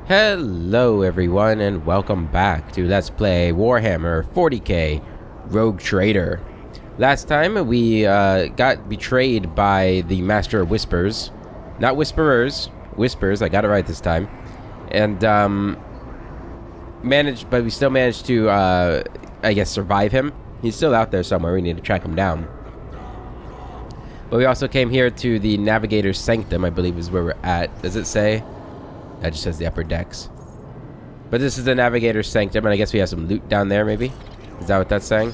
Hello everyone and welcome back to Let's Play Warhammer 40k Rogue Trader. Last time we got betrayed by the Master of Whispers. Not Whisperers, Whispers, I got it right this time. And we still managed to, I guess, survive him. He's still out there somewhere, we need to track him down. But we also came here to the Navigator's Sanctum, I believe is where we're at. Does it say? That just says the upper decks. But this is the Navigator's Sanctum, and I guess we have some loot down there, maybe? Is that what that's saying?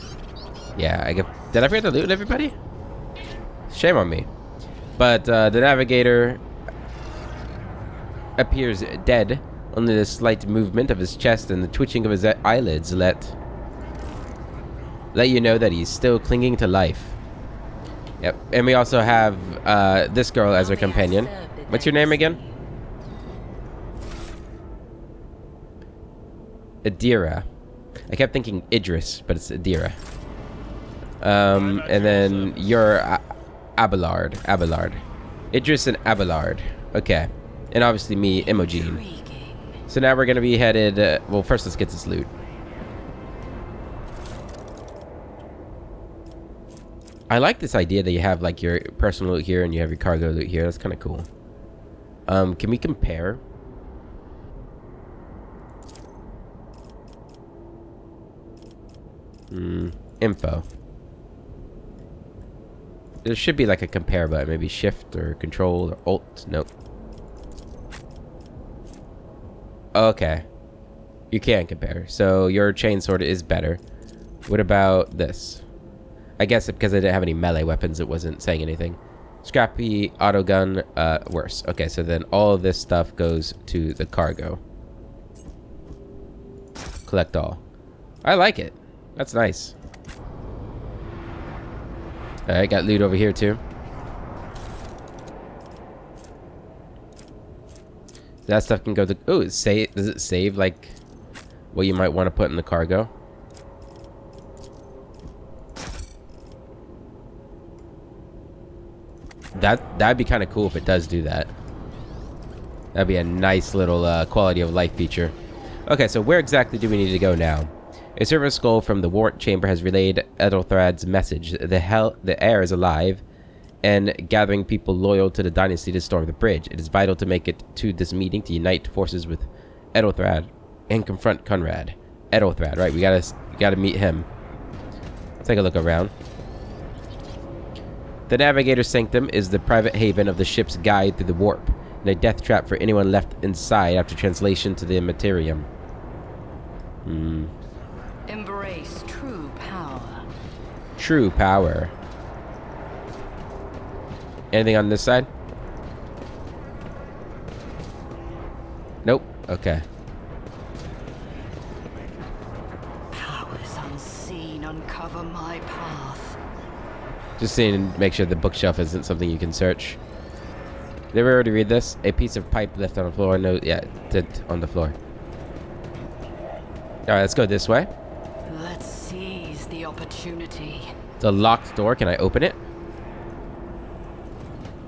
Yeah, did I forget to loot everybody? Shame on me. But the Navigator appears dead. Only the slight movement of his chest and the twitching of his eyelids let you know that he's still clinging to life. Yep, and we also have this girl as our companion. What's your name again? Adira. I kept thinking Idris, but it's Adira. And then you're Abelard. Idris and Abelard. Okay. And obviously me, Imogen. So now we're going to be headed... well, first let's get this loot. I like this idea that you have like your personal loot here and you have your cargo loot here. That's kind of cool. Can we compare? Info. There should be like a compare button, maybe shift or control or alt. Nope. Okay. You can compare. So your chainsword is better. What about this? I guess because I didn't have any melee weapons, it wasn't saying anything. Scrappy autogun, worse. Okay, so then all of this stuff goes to the cargo. Collect all. I like it. That's nice. Alright, got loot over here too. That stuff can go to... oh, does it save like what you might want to put in the cargo? That'd be kind of cool if it does do that. That'd be a nice little quality of life feature. Okay, so where exactly do we need to go now? A server skull from the warrant chamber has relayed Ethelthrad's message. The heir is alive and gathering people loyal to the dynasty to storm the bridge. It is vital to make it to this meeting to unite forces with Ethelthrad and confront Conrad. Ethelthrad, right? We gotta meet him. Let's take a look around. The Navigator's Sanctum is the private haven of the ship's guide through the warp, and a death trap for anyone left inside after translation to the Materium. Embrace true power. True power. Anything on this side? Nope. Okay. Powers unseen uncover my path. Just seeing to make sure the bookshelf isn't something you can search. Did we already read this? A piece of pipe left on the floor. No, yeah, on the floor. Alright, let's go this way. Let's seize the opportunity. It's a locked door. Can I open it?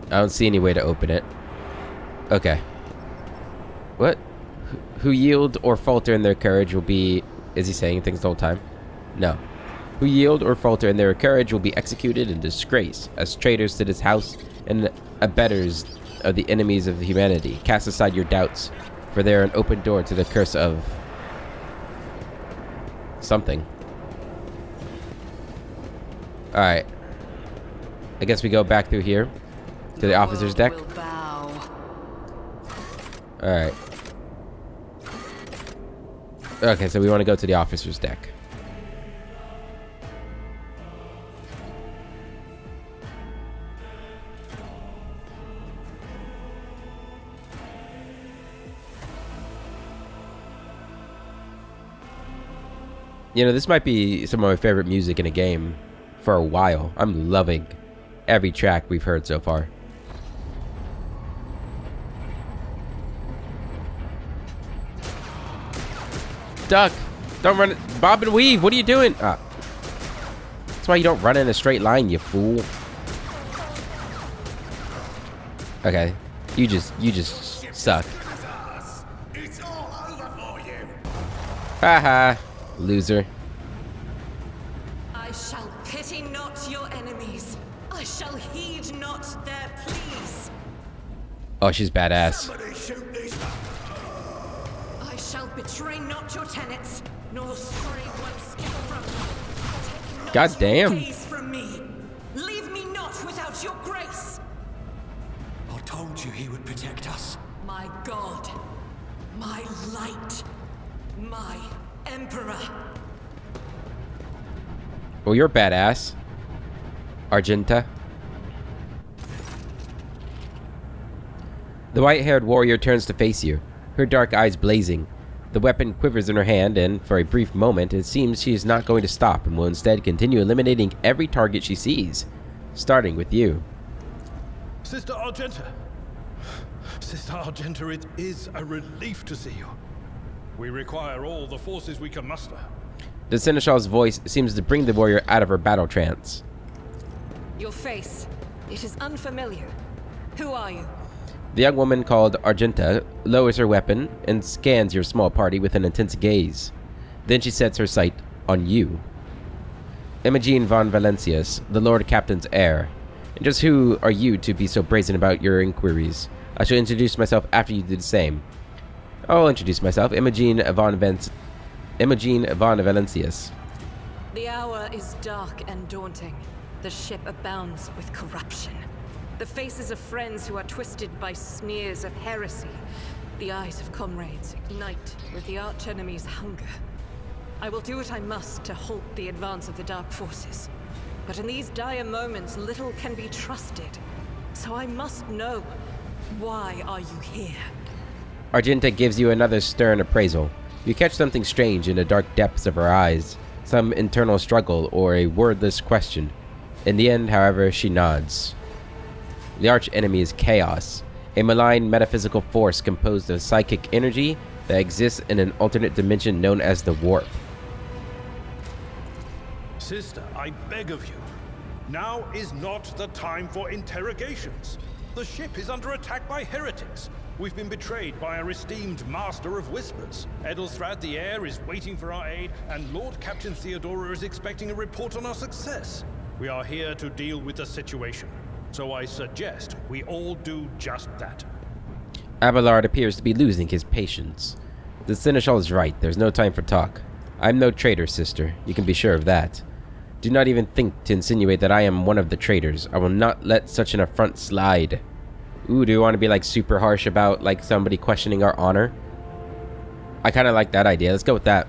I don't see any way to open it. Okay. What? Who yield or falter in their courage will be... is he saying things the whole time? No. Who yield or falter in their courage will be executed in disgrace as traitors to this house and abettors of the enemies of humanity. Cast aside your doubts, for they are an open door to the curse of... something. Alright. I guess we go back through here to the officer's deck. Alright. Okay, so we want to go to the officer's deck. You know, this might be some of my favorite music in a game for a while. I'm loving every track we've heard so far. Duck! Don't run it. Bob and weave! What are you doing? Ah. That's why you don't run in a straight line, you fool. Okay. You just suck. It's all Haha, loser. I shall pity not your enemies. I shall heed not their pleas. Oh, she's badass. I shall betray not your tenets, nor stray one step from you. Take not God damn. your gaze from me. Leave me not without your grace. I told you he would protect us. My God, my light, my emperor. Well, you're badass, Argenta. The white-haired warrior turns to face you, her dark eyes blazing. The weapon quivers in her hand, and for a brief moment, it seems she is not going to stop and will instead continue eliminating every target she sees, starting with you. Sister Argenta. Sister Argenta, it is a relief to see you. We require all the forces we can muster. The Seneschal's voice seems to bring the warrior out of her battle trance. Your face, it is unfamiliar. Who are you? The young woman called Argenta lowers her weapon and scans your small party with an intense gaze. Then she sets her sight on you. Imogen von Valancius, the Lord Captain's heir. And just who are you to be so brazen about your inquiries? I shall introduce myself after you do the same. I'll introduce myself, Imogen von Valancius. The hour is dark and daunting. The ship abounds with corruption. The faces of friends who are twisted by sneers of heresy. The eyes of comrades ignite with the archenemy's hunger. I will do what I must to halt the advance of the dark forces. But in these dire moments, little can be trusted. So I must know, why are you here? Argenta gives you another stern appraisal. You catch something strange in the dark depths of her eyes, some internal struggle or a wordless question. In the end, however, she nods. The arch-enemy is chaos, a malign metaphysical force composed of psychic energy that exists in an alternate dimension known as the Warp. Sister, I beg of you. Now is not the time for interrogations. The ship is under attack by heretics. We've been betrayed by our esteemed Master of Whispers. Edelstrad the Heir is waiting for our aid, and Lord Captain Theodora is expecting a report on our success. We are here to deal with the situation. So I suggest we all do just that. Abelard appears to be losing his patience. The Seneschal is right, there's no time for talk. I'm no traitor, sister, you can be sure of that. Do not even think to insinuate that I am one of the traitors. I will not let such an affront slide. Ooh, do you want to be like super harsh about like somebody questioning our honor? I kind of like that idea, let's go with that.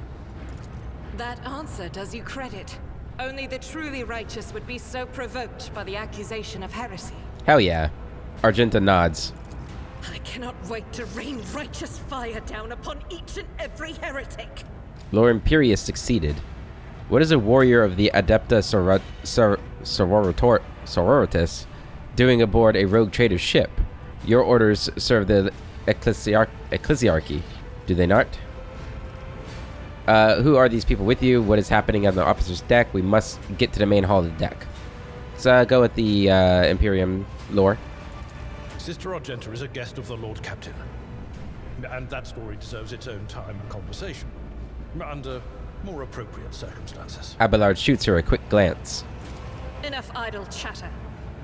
That answer does you credit. Only the truly righteous would be so provoked by the accusation of heresy. Hell yeah. Argenta nods. I cannot wait to rain righteous fire down upon each and every heretic. Lord Imperius succeeded. What is a warrior of the Adepta Sororitas doing aboard a rogue trader's ship? Your orders serve the ecclesiarchy, do they not? Who are these people with you? What is happening on the officer's deck? We must get to the main hall of the deck. Let's go with the Imperium lore. Sister Argenta is a guest of the Lord Captain. And that story deserves its own time and conversation. Under more appropriate circumstances. Abelard shoots her a quick glance. Enough idle chatter.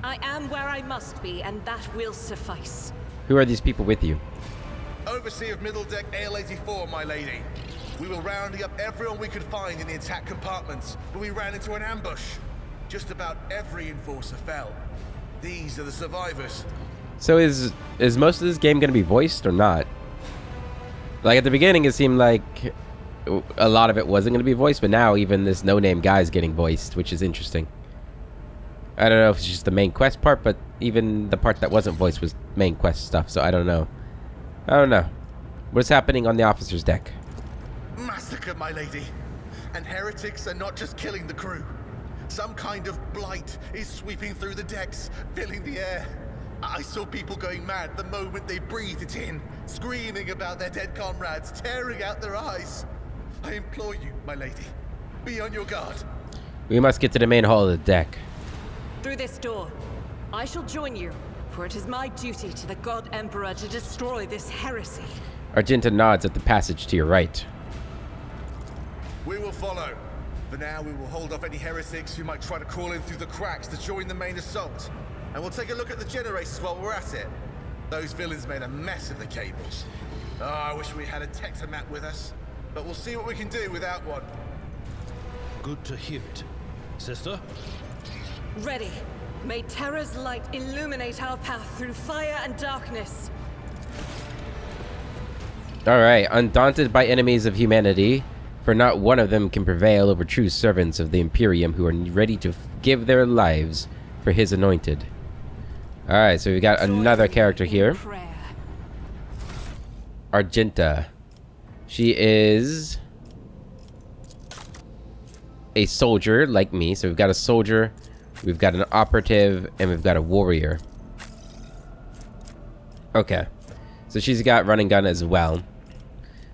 I am where I must be, and that will suffice. Who are these people with you? Overseer of Middle Deck AL-84, my lady. We were rounding up everyone we could find in the attack compartments, but we ran into an ambush. Just about every enforcer fell. These are the survivors. So is most of this game going to be voiced or not? Like at the beginning it seemed like a lot of it wasn't going to be voiced, but now even this no-name guy is getting voiced, which is interesting. I don't know if it's just the main quest part, but even the part that wasn't voiced was main quest stuff, so I don't know. What's happening on the officer's deck? Massacre, my lady. And heretics are not just killing the crew. Some kind of blight is sweeping through the decks, filling the air. I saw people going mad the moment they breathed it in, screaming about their dead comrades, tearing out their eyes. I implore you, my lady, be on your guard. We must get to the main hall of the deck. Through this door. I shall join you, for it is my duty to the God Emperor to destroy this heresy. Argenta nods at the passage to your right. We will follow. For now, we will hold off any heretics who might try to crawl in through the cracks to join the main assault. And we'll take a look at the generators while we're at it. Those villains made a mess of the cables. Oh, I wish we had a Tectomat with us. But we'll see what we can do without one. Good to hear it. Sister? Ready. May Terra's light illuminate our path through fire and darkness. Alright, undaunted by enemies of humanity, for not one of them can prevail over true servants of the Imperium who are ready to give their lives for his anointed. Alright, so we've got another character here. Argenta. She is a soldier like me. So we've got a soldier, we've got an operative, and we've got a warrior. Okay. So she's got running gun as well.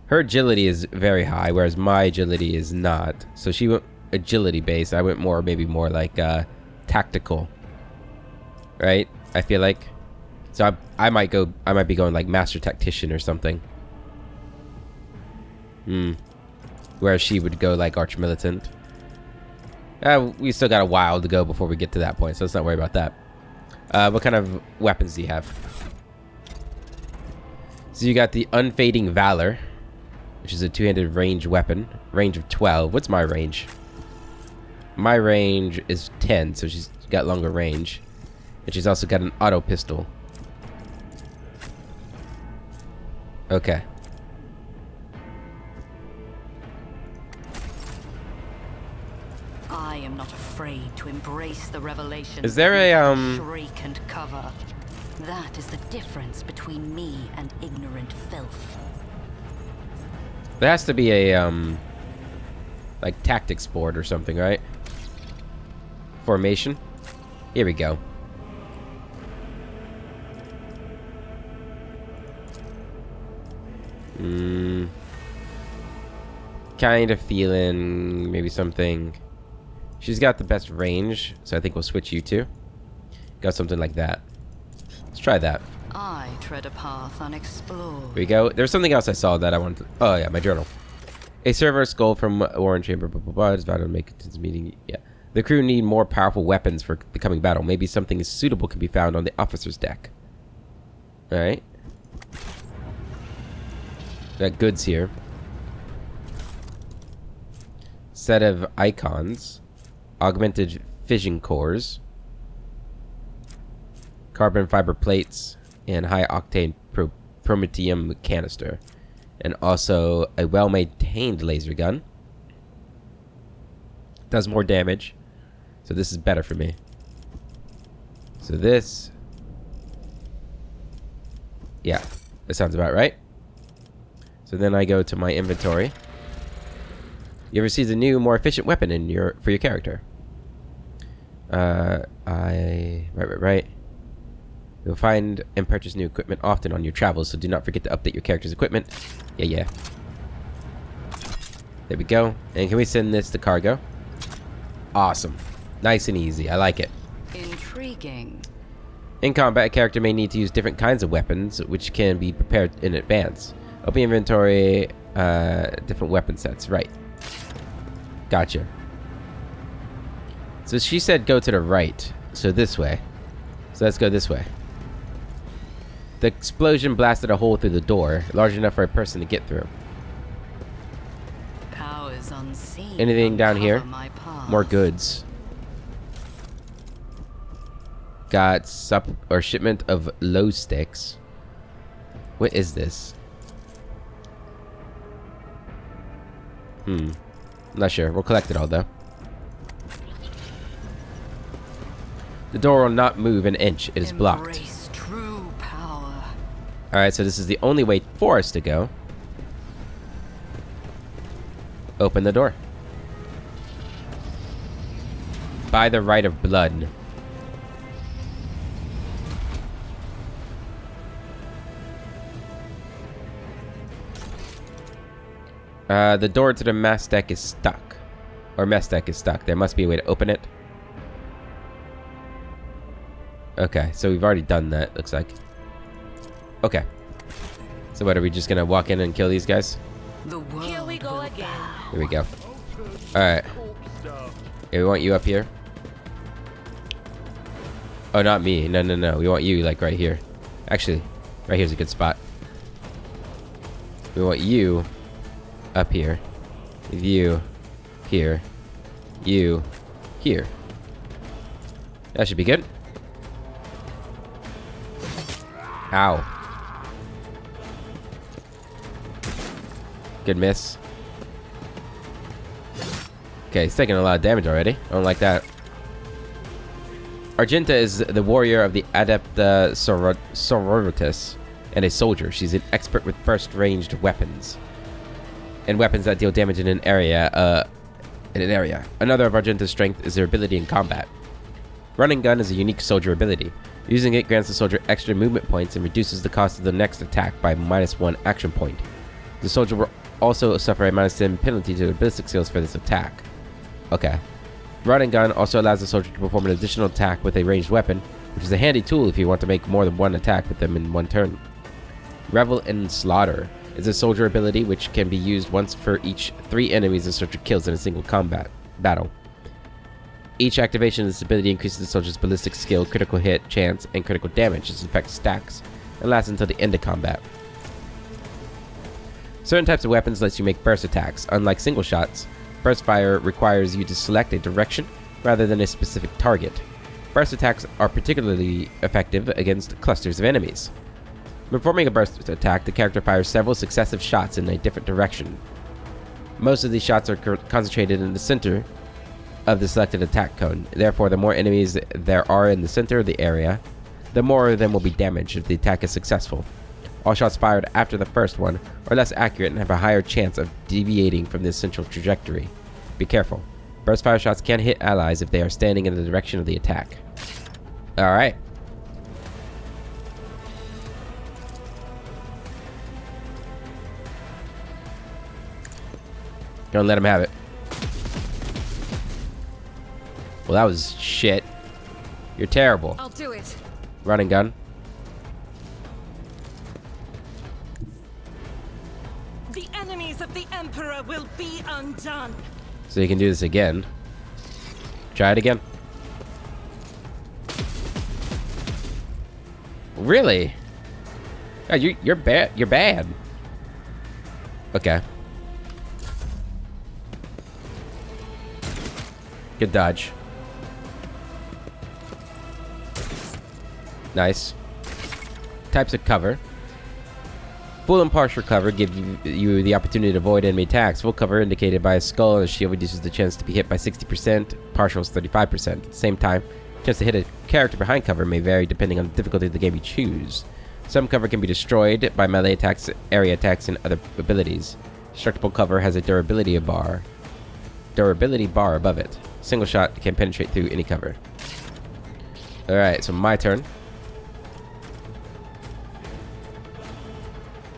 Her agility is very high, whereas my agility is not. So she went agility based. I went maybe more like tactical. Right? I feel like. So I might be going like master tactician or something. Whereas she would go like arch militant. We still got a while to go before we get to that point, so let's not worry about that. What kind of weapons do you have? So you got the Unfading Valor, which is a two-handed range weapon. Range of 12. What's my range? My range is 10, so she's got longer range. And she's also got an auto pistol. Okay. I am not afraid to embrace the revelation. Is there a shriek and cover? That is the difference between me and ignorant filth. There has to be a like tactics board or something, right? Formation. Here we go. Kind of feeling maybe something. She's got the best range, so I think we'll switch you two. Got something like that. Let's try that. I tread a path unexplored. Here we go. There's something else I saw that I wanted to... Oh, yeah, my journal. A server skull from Warren Chamber. Blah, blah, blah. It's about to make it to this meeting. Yeah. The crew need more powerful weapons for the coming battle. Maybe something suitable can be found on the officer's deck. Alright. Got goods here. Set of icons. Augmented fission cores. Carbon fiber plates. And high octane promethium canister. And also a well-maintained laser gun. Does more damage. So this is better for me. So this... Yeah, that sounds about right. So then I go to my inventory. You ever see the new, more efficient weapon in for your character? Right. You'll find and purchase new equipment often on your travels, so do not forget to update your character's equipment. Yeah. There we go. And can we send this to cargo? Awesome. Nice and easy. I like it. Intriguing. In combat, a character may need to use different kinds of weapons, which can be prepared in advance. Open inventory, different weapon sets. Right. Gotcha. So she said go to the right. So this way. So let's go this way. The explosion blasted a hole through the door, large enough for a person to get through. Powers unseen. Anything down here? Uncover my path. More goods. Got shipment of low sticks. What is this? Not sure. We'll collect it all though. The door will not move an inch. It is blocked. Embrace true power. Alright, so this is the only way for us to go. Open the door. By the right of blood. The door to the mess deck is stuck. Or mess deck is stuck. There must be a way to open it. Okay, so we've already done that, looks like. Okay. So what, are we just gonna walk in and kill these guys? The world Here we go will again. bow. Here we go. Alright. Yeah, we want you up here. Oh, not me. No, no, no. We want you, like, right here. Actually, right here's a good spot. We want you up here. You here. You here. That should be good. Ow. Good miss. Okay, he's taking a lot of damage already. I don't like that. Argenta is the warrior of the Adepta Sororitas and a soldier. She's an expert with burst ranged weapons and weapons that deal damage in an area. Another of Argenta's strength is her ability in combat. Running gun is a unique soldier ability. Using it grants the soldier extra movement points and reduces the cost of the next attack by -1 action point. The soldier will also suffer a -10 penalty to their ballistic skills for this attack. Okay. Running gun also allows the soldier to perform an additional attack with a ranged weapon, which is a handy tool if you want to make more than one attack with them in one turn. Revel in Slaughter is a soldier ability which can be used once for each 3 enemies the soldier kills in a single combat battle. Each activation of this ability increases the soldier's ballistic skill, critical hit, chance, and critical damage. This effect stacks and lasts until the end of combat. Certain types of weapons lets you make burst attacks. Unlike single shots, burst fire requires you to select a direction rather than a specific target. Burst attacks are particularly effective against clusters of enemies. Performing a burst attack, the character fires several successive shots in a different direction. Most of these shots are concentrated in the center of the selected attack cone. Therefore, the more enemies there are in the center of the area, the more of them will be damaged if the attack is successful. All shots fired after the first one are less accurate and have a higher chance of deviating from the central trajectory. Be careful. Burst fire shots can hit allies if they are standing in the direction of the attack. Alright. Don't let him have it. Well, that was shit. You're terrible. I'll do it. Running gun. The enemies of the Emperor will be undone. So you can do this again. Try it again. Really? Oh, you're bad. You're bad. Okay. Good dodge. Nice. Types of cover. Full and partial cover give you the opportunity to avoid enemy attacks. Full cover, indicated by a skull and a shield, reduces the chance to be hit by 60%. Partial is 35%. At the same time, the chance to hit a character behind cover may vary depending on the difficulty of the game you choose. Some cover can be destroyed by melee attacks, area attacks, and other abilities. Destructible cover has a durability bar above it. Single shot can penetrate through any cover. Alright, so my turn.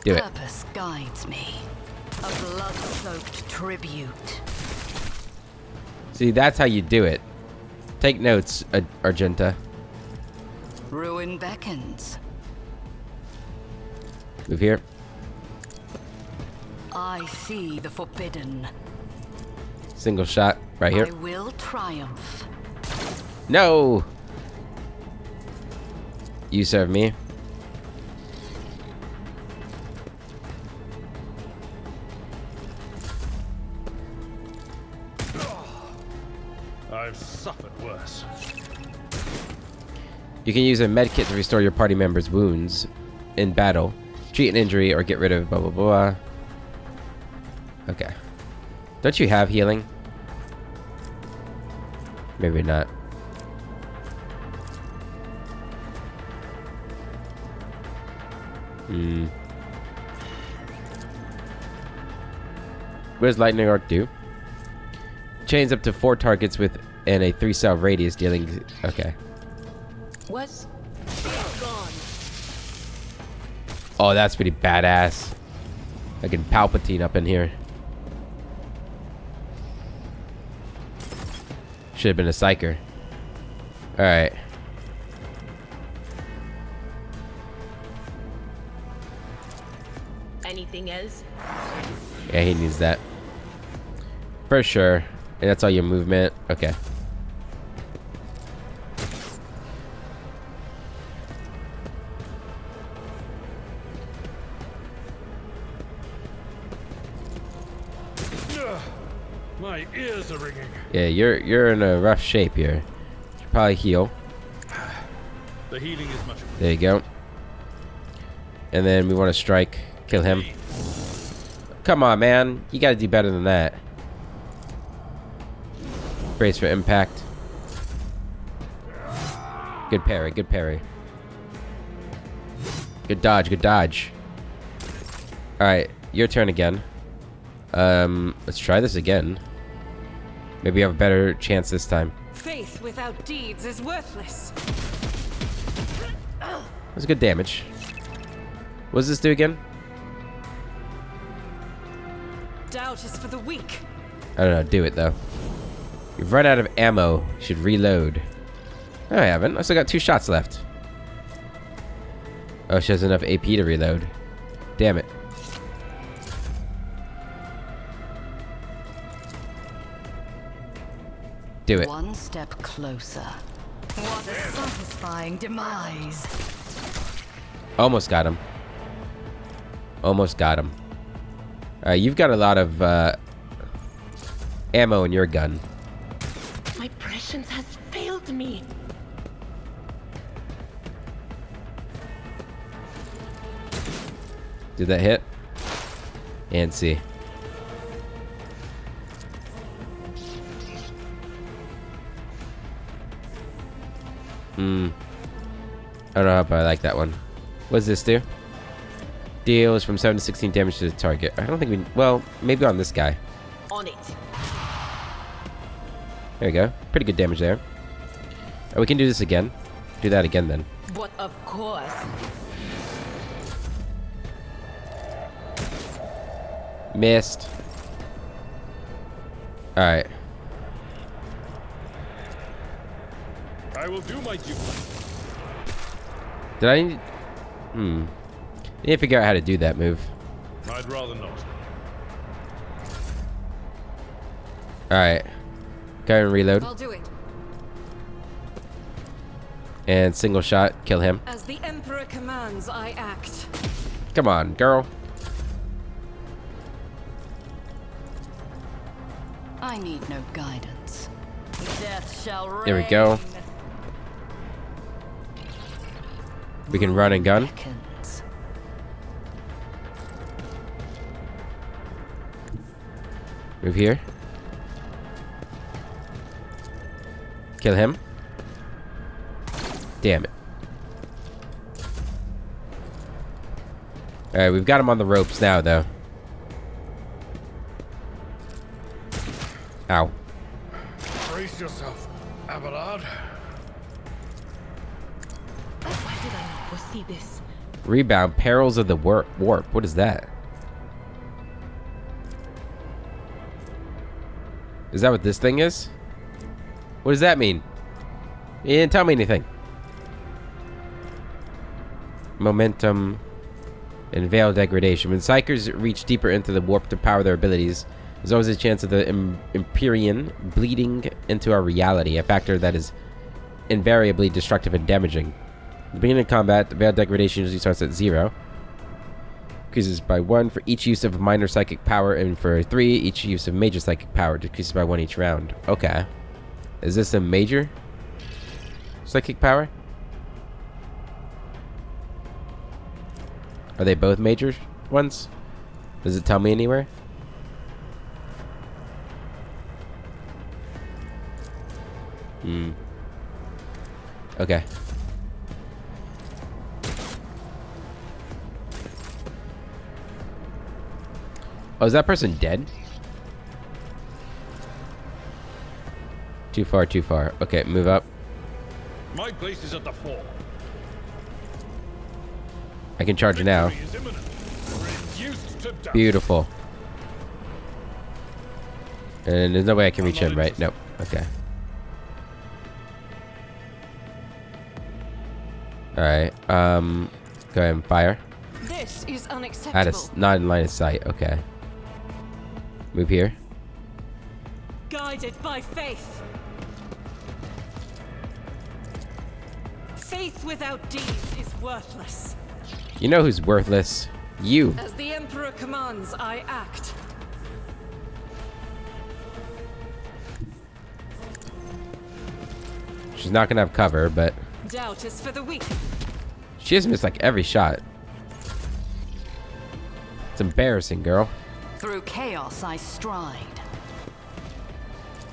Do it. Purpose guides me. A blood-soaked tribute. See, that's how you do it. Take notes, Argenta. Ruin beckons. Move here. I see the forbidden. Single shot right here. I will triumph. No! You serve me. I've suffered worse. You can use a medkit to restore your party members' wounds in battle, treat an injury, or get rid of blah blah blah. Okay. Don't you have healing? Maybe not. What does Lightning Arc do? Chains up to 4 targets within a 3-cell radius, dealing... Okay. What? Gone. Oh, that's pretty badass. I can Palpatine up in here. Should have been a Psyker. Alright. Anything else? Yeah, he needs that. For sure. And that's all your movement. Okay. My ears are ringing. Yeah, you're in a rough shape here. Should probably heal. The healing is much. There you go. And then we want to strike, kill him. Come on, man. You gotta do better than that. Brace for impact. Good parry, good parry. Good dodge, good dodge. Alright, your turn again. Let's try this again. Maybe we have a better chance this time. Faith without deeds is worthless. That's good damage. What does this do again? Doubt is for the weak. I don't know, do it though. You've run out of ammo. You should reload. No, I haven't. I still got 2 shots left. Oh, she has enough AP to reload. Damn it. Do it. One step closer. What a satisfying demise. Almost got him. Almost got him. You've got a lot of ammo in your gun. My prescience has failed me. Did that hit? And see. I don't know if I like that one. What does this do? Deals from 7 to 16 damage to the target. I don't think we... Well, maybe on this guy. On it. There we go. Pretty good damage there. We can do this again. Do that again then. But of course. Missed. Alright. I will do my duty. Did I need... I need to figure out how to do that move. I'd rather not. Alright. Go and reload. I'll do it. And single shot. Kill him. As the Emperor commands, I act. Come on, girl. I need no guidance. Death shall reign. There we go. We can run and gun. Beckons. Move here. Kill him. Damn it. Alright, we've got him on the ropes now, though. Ow. Brace yourself, Abelard. Why did I not foresee this? Rebound. Perils of the warp. What is that? Is that what this thing is? What does that mean? You didn't tell me anything. Momentum and veil degradation. When Psychers reach deeper into the warp to power their abilities, there's always a chance of the Empyrean bleeding into our reality, a factor that is invariably destructive and damaging. At the beginning of combat, the veil degradation usually starts at 0. Increases by 1 for each use of minor psychic power, and for 3, each use of major psychic power decreases by 1 each round. Okay. Is this a major psychic power? Are they both major ones? Does it tell me anywhere? Okay. Oh, is that person dead? Too far, too far. Okay, move up. My place is at the fore. I can charge now. Victory is imminent. Reduced to dust. Beautiful. And there's no way I can reach him, right? Nope. Okay. Alright. Go ahead and fire. This is That unacceptable. is not in line of sight. Okay. Move here. guided by faith. Faith without deeds is worthless. You know who's worthless? You. As the Emperor commands, I act. She's not gonna have cover, but Doubt is for the weak. she has missed like every shot. It's embarrassing, girl. Through chaos I stride.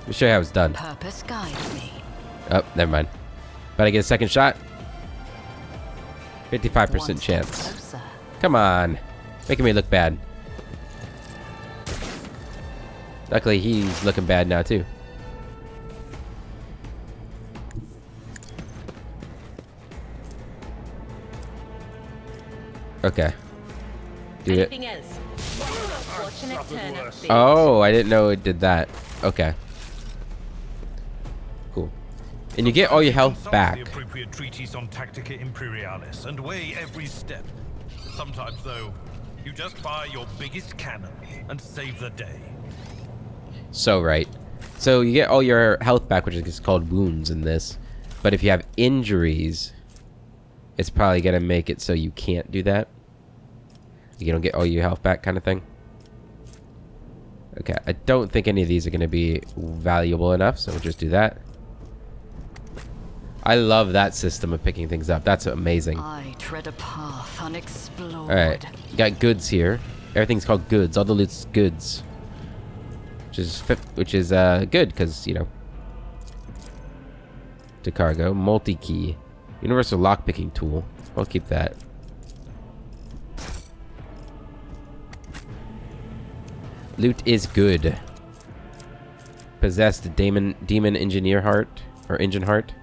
Let me show you how it's done. Purpose guides me. Oh, never mind. But I get a second shot. 55% One step chance. closer. Come on. Making me look bad. Luckily, he's looking bad now, too. Okay. Do it. Anything else? Fortunate turn up. Oh, I didn't know it did that. Okay. Cool. And you get all your health Consult back. the appropriate treatise on Tactica Imperialis and weigh every step. Sometimes, though, you just fire your biggest cannon and save the day. So right. So you get all your health back, which is called wounds in this. But if you have injuries, it's probably gonna make it so you can't do that. You don't get all your health back, kind of thing. Okay, I don't think any of these are gonna be valuable enough, so we'll just do that. I love that system of picking things up. That's amazing. I tread a path unexplored. All right, you got goods here. Everything's called goods. All the loot's goods, which is good because you know. To cargo, multi-key, universal lockpicking tool. I'll keep that. Loot is good. Possessed demon engineer heart or engine heart.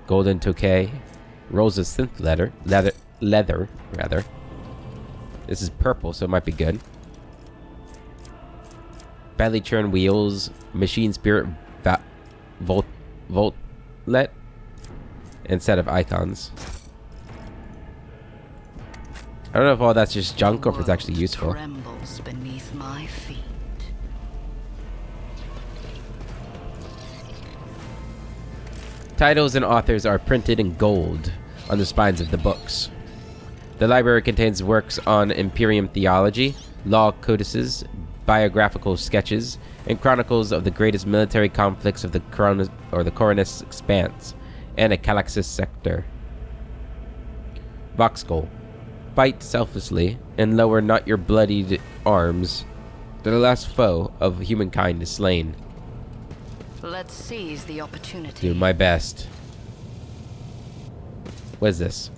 Golden Tokay. Rolls of synth leather rather. This is purple, so it might be good. Badly churned wheels. Machine spirit voltlet. And set of icons. I don't know if all that's just junk or if it's actually useful. Trembles beneath my feet. Titles and authors are printed in gold on the spines of the books. The library contains works on Imperium theology, law codices, biographical sketches, and chronicles of the greatest military conflicts of the Coronus Expanse and a Calaxis sector. Voxgoal. Fight selflessly and lower not your bloodied arms. The last foe of humankind is slain. Let's seize the opportunity. Do my best. What is this?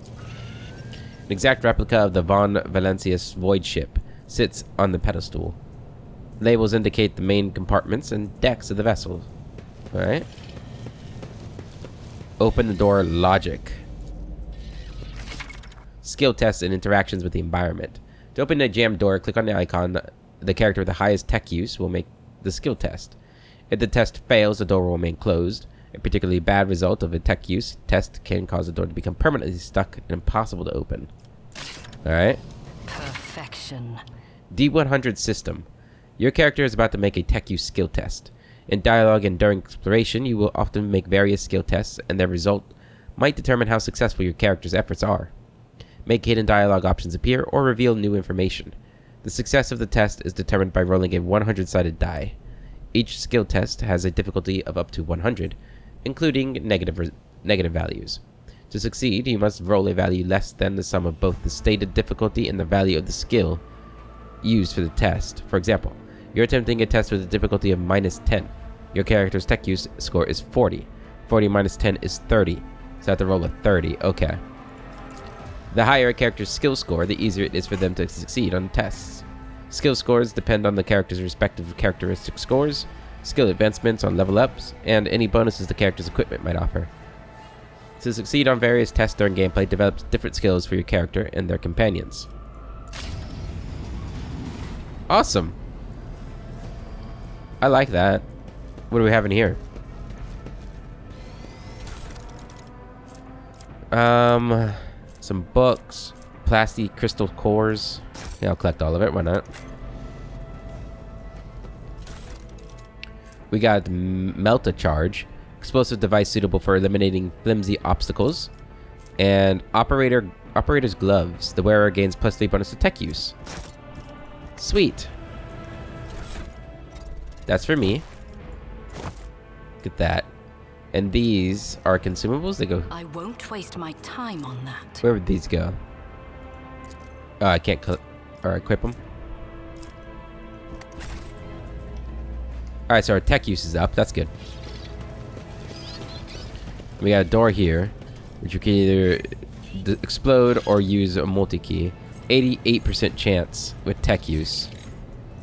An exact replica of the von Valancius void ship sits on the pedestal. Labels indicate the main compartments and decks of the vessel. Alright. Open the door logic. Skill tests and interactions with the environment. To open a jammed door, click on the icon. The character with the highest tech use will make the skill test. If the test fails, the door will remain closed. A particularly bad result of a tech use test can cause the door to become permanently stuck and impossible to open. Alright. Perfection. D100 system. Your character is about to make a tech use skill test. In dialogue and during exploration, you will often make various skill tests, and their result might determine how successful your character's efforts are. Make hidden dialogue options appear or reveal new information. The success of the test is determined by rolling a 100-sided die. Each skill test has a difficulty of up to 100, including negative values. To succeed, you must roll a value less than the sum of both the stated difficulty and the value of the skill used for the test. For example, you're attempting a test with a difficulty of -10. Your character's tech use score is 40. 40 minus 10 is 30. So I have to roll a 30. Okay. The higher a character's skill score, the easier it is for them to succeed on tests. Skill scores depend on the character's respective characteristic scores, skill advancements on level ups, and any bonuses the character's equipment might offer. To succeed on various tests during gameplay, develop different skills for your character and their companions. Awesome. I like that. What do we have in here? Some books, plastic crystal cores. Yeah, I'll collect all of it. Why not? We got Melt a Charge, explosive device suitable for eliminating flimsy obstacles, and Operator's Gloves. The wearer gains +3 bonus to tech use. Sweet. That's for me. Look at that. And these are consumables. They go. I won't waste my time on that. Where would these go? Oh, I can't or equip them. Alright, so our tech use is up. That's good. We got a door here, which you can either explode or use a multi-key. 88% chance with tech use.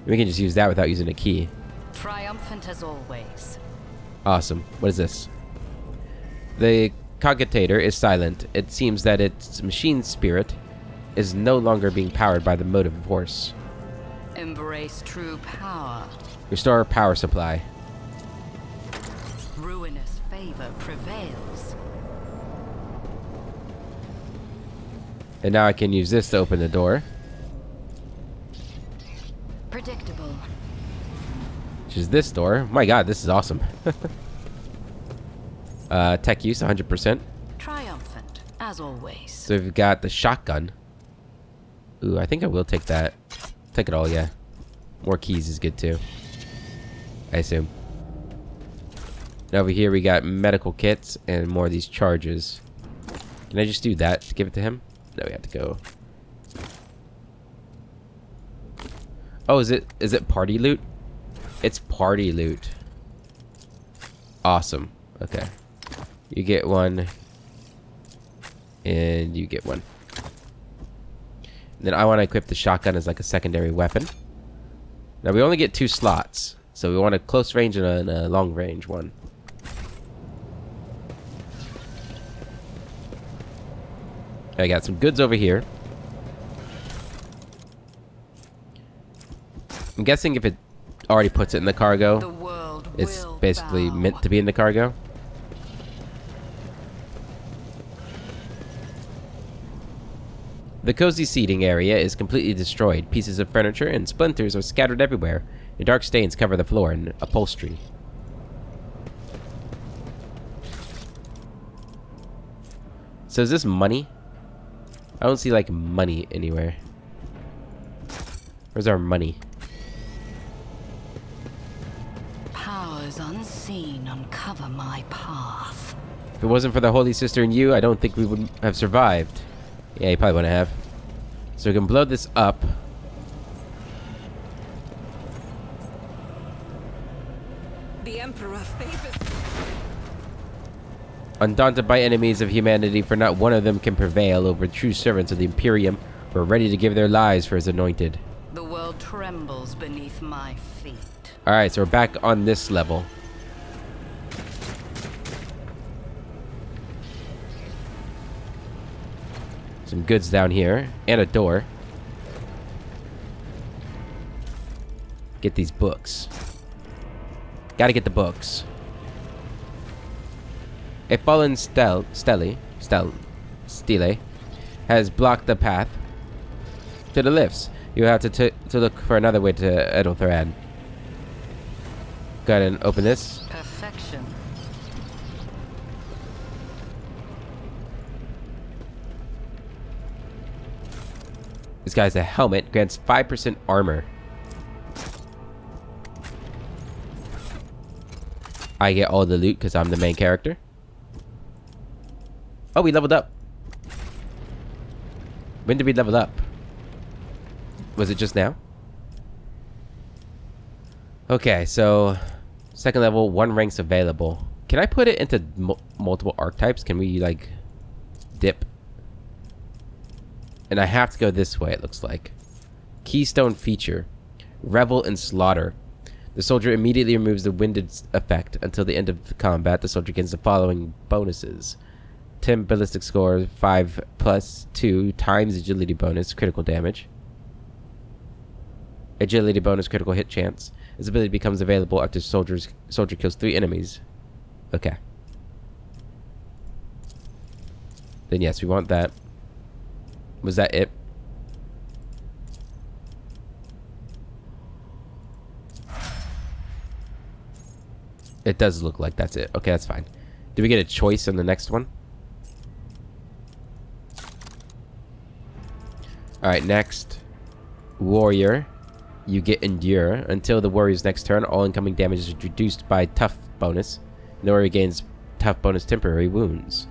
We can just use that without using a key. Triumphant as always. Awesome. What is this? The cogitator is silent. It seems that its machine spirit is no longer being powered by the motive force. Embrace true power. Restore power supply. Ruinous favor prevails. And now I can use this to open the door, Predictable. which is this door. My god, this is awesome. Tech use 100%. Triumphant as always. So we've got the shotgun. Ooh, I think I will take that. Take it all, yeah. More keys is good too, I assume. And over here we got medical kits and more of these charges. Can I just do that to give it to him? No, we have to go. Oh, is it party loot? It's party loot. Awesome. Okay. You get one. And you get one. And then I want to equip the shotgun as like a secondary weapon. Now we only get 2 slots. So we want a close range and a long range one. I got some goods over here. I'm guessing if it already puts it in the cargo, The world it's will basically bow. meant to be in the cargo. The cozy seating area is completely destroyed. Pieces of furniture and splinters are scattered everywhere, and dark stains cover the floor and upholstery. So is this money? I don't see like money anywhere. Where's our money? Powers unseen uncover my path. If it wasn't for the Holy Sister and you, I don't think we would have survived. Yeah, you probably wouldn't have. So we can blow this up. The Emperor favors. Undaunted by enemies of humanity, for not one of them can prevail over true servants of the Imperium who are ready to give their lives for his anointed. The world trembles beneath my feet. Alright, so we're back on this level. Some goods down here, and a door. Get these books. Gotta get the books. A fallen stele has blocked the path to the lifts. You have to look for another way to Edelthrad. Go ahead and open this. Perfection. This guy's a helmet, grants 5% armor. I get all the loot because I'm the main character. Oh, we leveled up. When did we level up? Was it just now? Okay, so second level, 1 ranks available. Can I put it into multiple archetypes? Can we like dip? And I have to go this way, it looks like. Keystone feature. Revel in slaughter. The soldier immediately removes the winded effect. Until the end of the combat, the soldier gains the following bonuses. 10 ballistic score, 5 plus 2 times agility bonus, critical damage. Agility bonus, critical hit chance. This ability becomes available after soldier kills 3 enemies. Okay. Then yes, we want that. Was that it? It does look like that's it. Okay, that's fine. Do we get a choice on the next one? Alright, next. Warrior. You get Endure. Until the warrior's next turn, all incoming damage is reduced by Tough bonus. The warrior gains Tough bonus temporary wounds.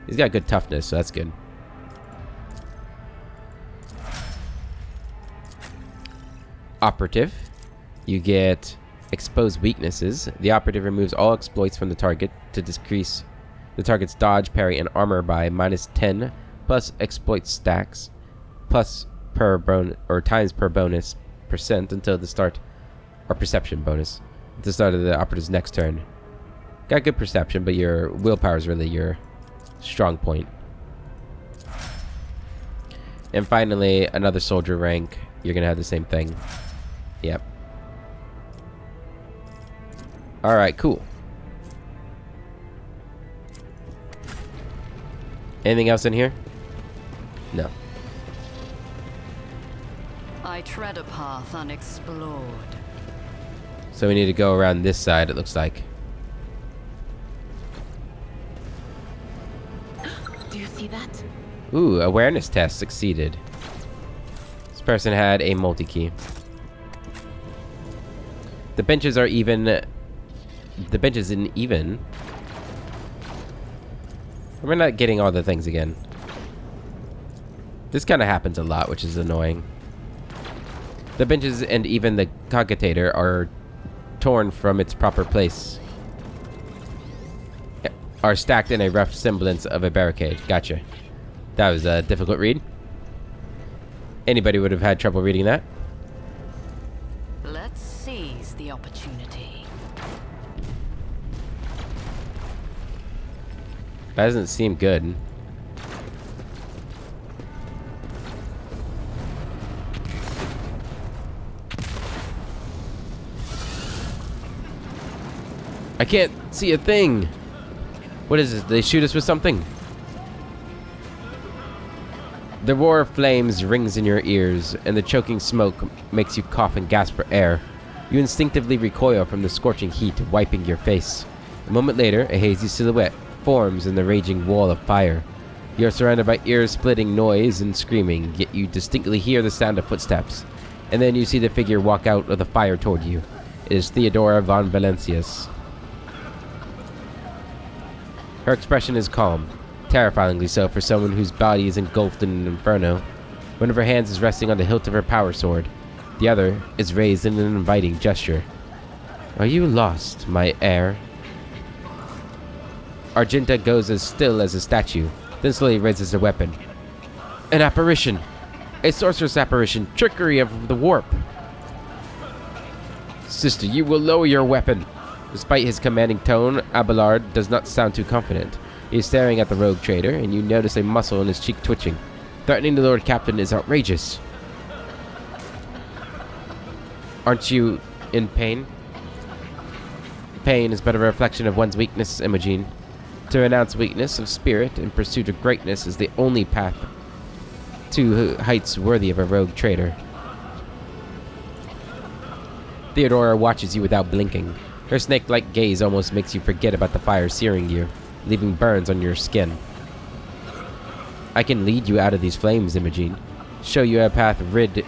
He's got good toughness, so that's good. Operative. You get Expose Weaknesses. The operative removes all exploits from the target to decrease the target's dodge, parry, and armor by -10, plus exploit stacks, plus per bonus or times per bonus percent until the start, or perception bonus at the start of the operative's next turn. Got good perception, but your willpower is really your strong point. And finally, another soldier rank. You're gonna have the same thing. Yep. Alright, cool. Anything else in here? No. I tread a path unexplored. So we need to go around this side, it looks like. Do you see that? Ooh, awareness test succeeded. This person had a multi-key. The benches are even. The bench isn't even. We're not getting all the things again. This kind of happens a lot, which is annoying. The benches and even the cogitator are torn from its proper place. Are stacked in a rough semblance of a barricade. Gotcha. That was a difficult read. Anybody would have had trouble reading that. Let's seize the opportunity. That doesn't seem good. I can't see a thing. What is this? They shoot us with something? The roar of flames rings in your ears, and the choking smoke makes you cough and gasp for air. You instinctively recoil from the scorching heat, wiping your face. A moment later, a hazy silhouette forms in the raging wall of fire. You are surrounded by ear-splitting noise and screaming, yet you distinctly hear the sound of footsteps. And then you see the figure walk out of the fire toward you. It is Theodora von Valancius. Her expression is calm, terrifyingly so for someone whose body is engulfed in an inferno. One of her hands is resting on the hilt of her power sword. The other is raised in an inviting gesture. Are you lost, my heir? Argenta goes as still as a statue, then slowly raises her weapon. An apparition! A sorceress apparition! Trickery of the warp! Sister, you will lower your weapon! Despite his commanding tone, Abelard does not sound too confident. He is staring at the rogue trader, and you notice a muscle in his cheek twitching. Threatening the Lord Captain is outrageous. Aren't you in pain? Pain is but a reflection of one's weakness, Imogen. To renounce weakness of spirit in pursuit of greatness is the only path to heights worthy of a rogue trader. Theodora watches you without blinking. Her snake-like gaze almost makes you forget about the fire searing you, leaving burns on your skin. I can lead you out of these flames, Imogen. Show you a path, rid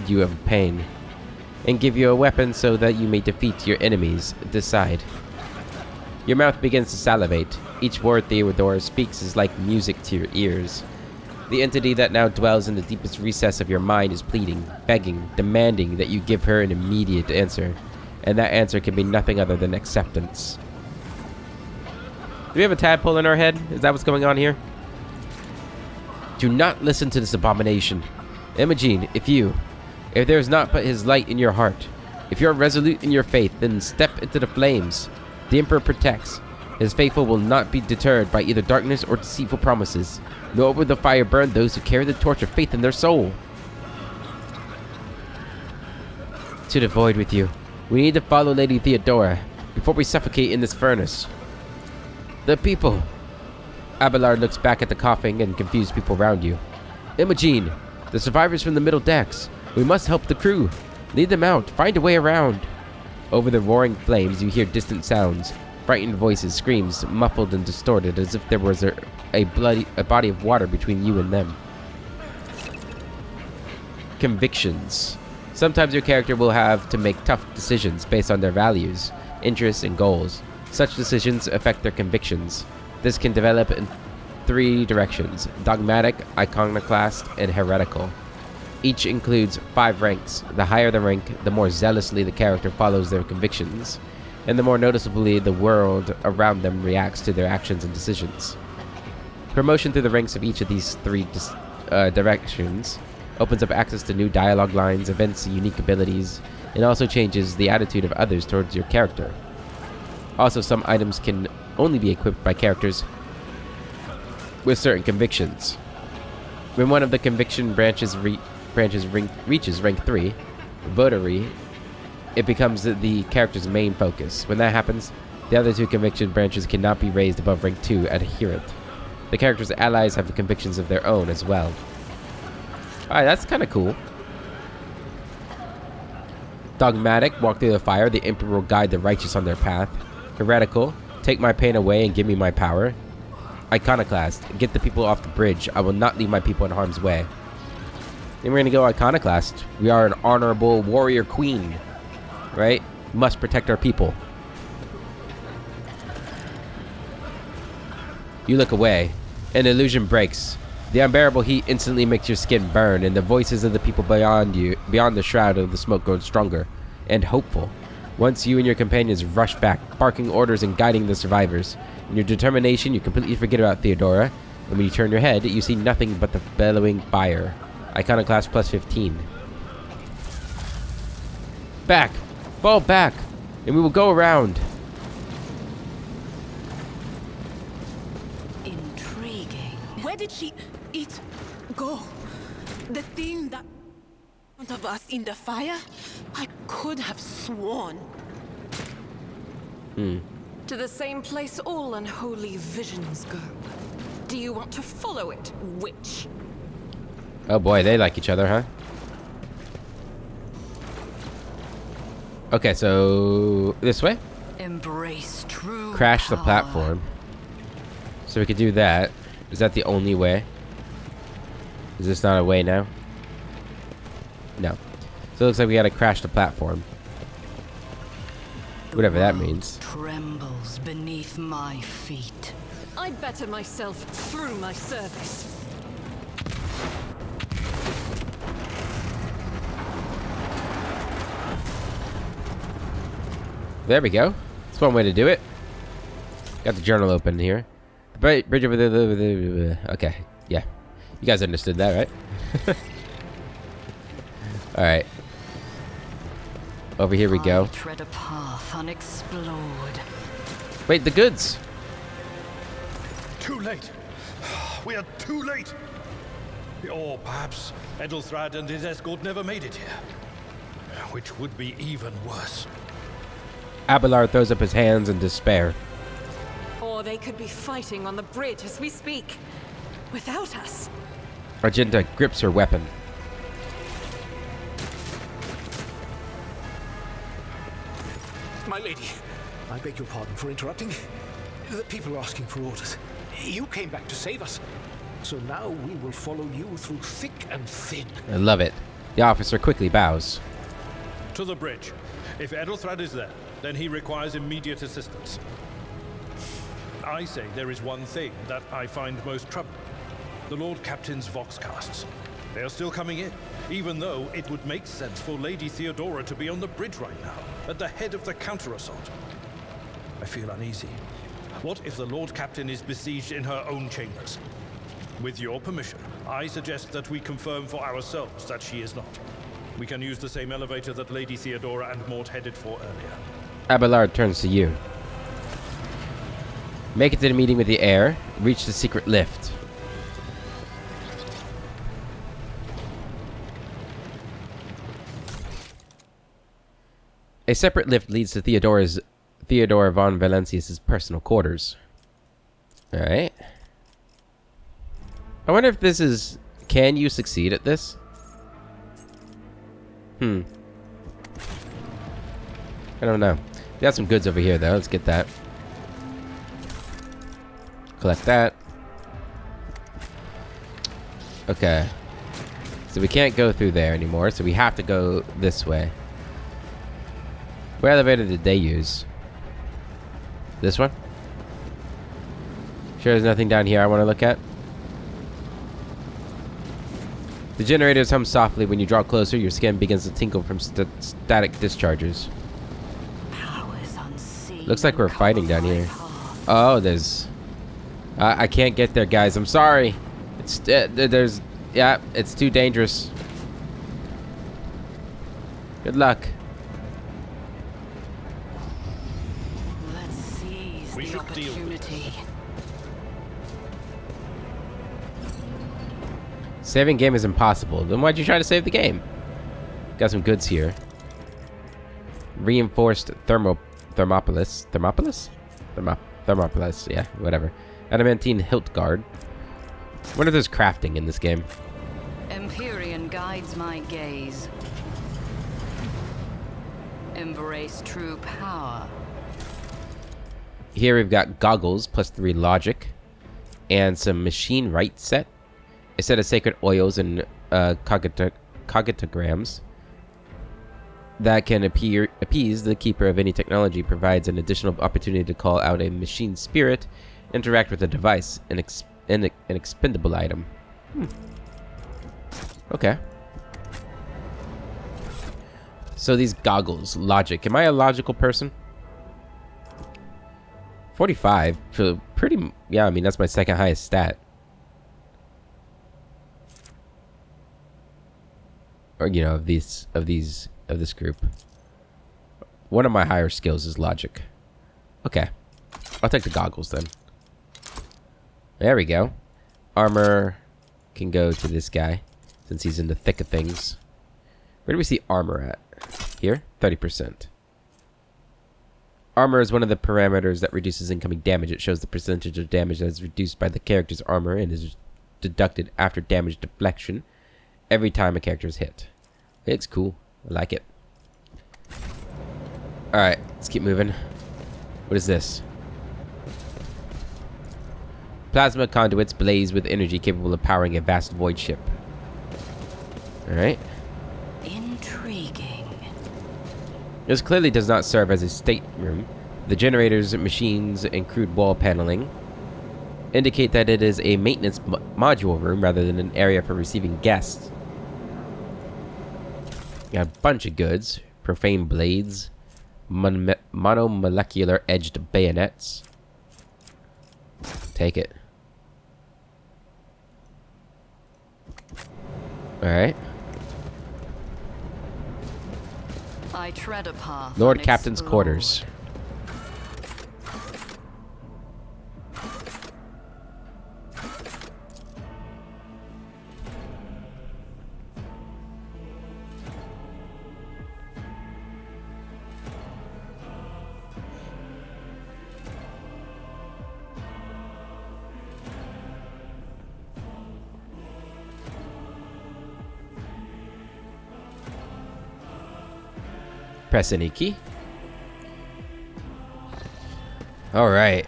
you of pain, and give you a weapon so that you may defeat your enemies. Decide. Your mouth begins to salivate. Each word Theodora speaks is like music to your ears. The entity that now dwells in the deepest recess of your mind is pleading, begging, demanding that you give her an immediate answer. And that answer can be nothing other than acceptance. Do we have a tadpole in our head? Is that what's going on here? Do not listen to this abomination. Imogen, if there is not but his light in your heart, if you are resolute in your faith, then step into the flames. The Emperor protects. His faithful will not be deterred by either darkness or deceitful promises, nor will the fire burn those who carry the torch of faith in their soul. To the void with you. We need to follow Lady Theodora before we suffocate in this furnace. The people. Abelard looks back at the coughing and confused people around you. Imogen, the survivors from the middle decks. We must help the crew. Lead them out. Find a way around. Over the roaring flames, you hear distant sounds, frightened voices, screams, muffled and distorted, as if there was a body of water between you and them. Convictions. Sometimes your character will have to make tough decisions based on their values, interests, and goals. Such decisions affect their convictions. This can develop in 3 directions: dogmatic, iconoclast, and heretical. Each includes 5 ranks. The higher the rank, the more zealously the character follows their convictions, and the more noticeably the world around them reacts to their actions and decisions. Promotion through the ranks of each of these 3 directions opens up access to new dialogue lines, events, and unique abilities, and also changes the attitude of others towards your character. Also, some items can only be equipped by characters with certain convictions. When one of the conviction branches reaches rank 3, votary, it becomes the character's main focus. When that happens, the other 2 conviction branches cannot be raised above rank 2 adherent. The character's allies have convictions of their own as well. Alright, that's kind of cool. Dogmatic, walk through the fire. The emperor will guide the righteous on their path. Heretical, take my pain away and give me my power. Iconoclast, get the people off the bridge. I will not leave my people in harm's way. Then we're going to go Iconoclast. We are an honorable warrior queen, right? Must protect our people. You look away. An illusion breaks. The unbearable heat instantly makes your skin burn, and the voices of the people beyond the shroud of the smoke grow stronger and hopeful. Once you and your companions rush back, barking orders and guiding the survivors. In your determination, you completely forget about Theodora, and when you turn your head, you see nothing but the bellowing fire. Iconoclast plus 15. Back! Fall back! And we will go around. Intriguing. Where did it go? The thing that in front of us in the fire? I could have sworn. To the same place all unholy visions go. Do you want to follow it, witch? Oh boy, they like each other, huh? Okay, so this way? Embrace true Crash the power. platform. So we could do that. Is that the only way? Is this not a way now? No. So it looks like we gotta crash the platform. Whatever that means. Trembles beneath my feet. I better myself through my service. There we go. That's one way to do it. Got the journal open here. The bridge over there. Okay. Yeah. You guys understood that, right? Alright. Over here we go. I tread a path unexplored. Wait, the goods. Too late. We are too late. Or perhaps Edelthrad and his escort never made it here. Which would be even worse. Abelard throws up his hands in despair. Or they could be fighting on the bridge as we speak. Without us. Argenta grips her weapon. My lady, I beg your pardon for interrupting. The people are asking for orders. You came back to save us. So now we will follow you through thick and thin. I love it. The officer quickly bows. To the bridge. If Edelthrad is there, then he requires immediate assistance. I say there is one thing that I find most troubling. The Lord Captain's voxcasts. They are still coming in, even though it would make sense for Lady Theodora to be on the bridge right now, at the head of the counter-assault. I feel uneasy. What if the Lord Captain is besieged in her own chambers? With your permission, I suggest that we confirm for ourselves that she is not. We can use the same elevator that Lady Theodora and Mort headed for earlier. Abelard turns to you. Make it to the meeting with the heir. Reach the secret lift. A separate lift leads to Theodora von Valancius' personal quarters. Alright. I wonder if this is... Can you succeed at this? I don't know. We got some goods over here, though. Let's get that. Collect that. Okay. So we can't go through there anymore, so we have to go this way. What elevator did they use? This one? Sure there's nothing down here I want to look at? The generators hum softly. When you draw closer, your skin begins to tingle from static discharges. Powers unseen. Looks like we're fighting down here. Oh, there's... I can't get there, guys. I'm sorry. It's there's... Yeah, it's too dangerous. Good luck. Let's seize We the should deal with opportunity. Saving game is impossible. Then why'd you try to save the game? Got some goods here. Reinforced thermopolis. Thermopolis, yeah, whatever. Adamantine hilt guard. What if there's crafting in this game? Empyrean guides my gaze. Embrace true power. Here we've got goggles plus 3 logic. And some machine right set. A set of sacred oils and cogitograms that can appease the keeper of any technology. Provides an additional opportunity to call out a machine spirit, interact with a device, an expendable item. Okay. So these goggles, logic. Am I a logical person? 45. Feel pretty. Yeah, I mean that's my second highest stat. Or you know, of this group. One of my higher skills is logic. Okay, I'll take the goggles then. There we go. Armor can go to this guy since he's in the thick of things. Where do we see armor at? Here, 30%. Armor is one of the parameters that reduces incoming damage. It shows the percentage of damage that is reduced by the character's armor and is deducted after damage deflection every time a character is hit. It's cool. I like it. Alright, let's keep moving. What is this? Plasma conduits blaze with energy capable of powering a vast void ship. Alright. Intriguing. This clearly does not serve as a stateroom. The generators, machines, and crude wall paneling indicate that it is a maintenance module room rather than an area for receiving guests. Got a bunch of goods. Profane blades. Monomolecular edged bayonets. Take it. Alright. I tread a path. Lord Captain's unexplored. quarters. Press any key. All right.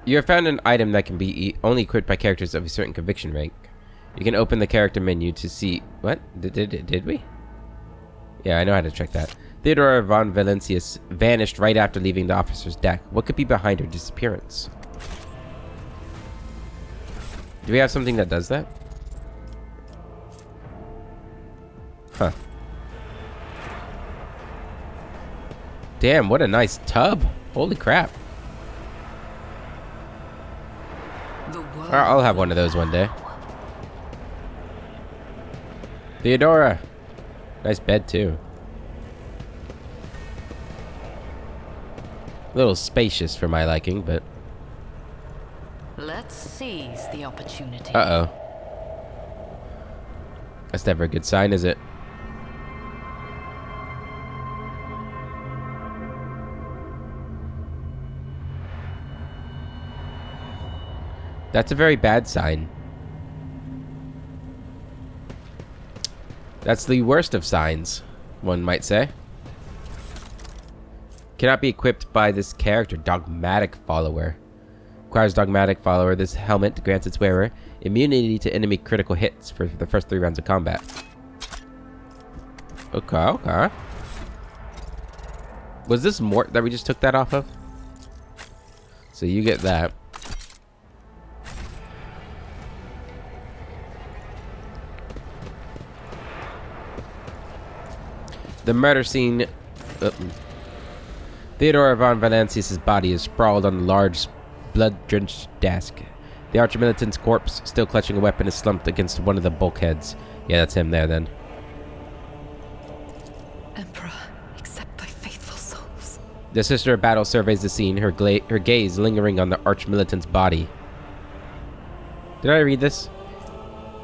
You have found an item that can be only equipped by characters of a certain conviction rank. You can open the character menu to see... What? Did we? Yeah, I know how to check that. Theodora von Valancius vanished right after leaving the officer's deck. What could be behind her disappearance? Do we have something that does that? Huh. Damn, what a nice tub. Holy crap. I'll have one of those one day. Theodora. Nice bed, too. A little spacious for my liking, but... Let's seize the opportunity. Uh-oh. That's never a good sign, is it? That's a very bad sign. That's the worst of signs, one might say. Cannot be equipped by this character. Dogmatic Follower. Requires Dogmatic Follower. This helmet grants its wearer immunity to enemy critical hits for the first 3 rounds of combat. Okay, okay. Was this Mort that we just took that off of? So you get that. The murder scene. Theodora von Valancius' body is sprawled on a large, blood-drenched desk. The arch-militant's corpse, still clutching a weapon, is slumped against one of the bulkheads. Yeah, that's him there, then. Emperor, accept thy faithful souls. The Sister of Battle surveys the scene, her gaze lingering on the arch-militant's body. Did I read this?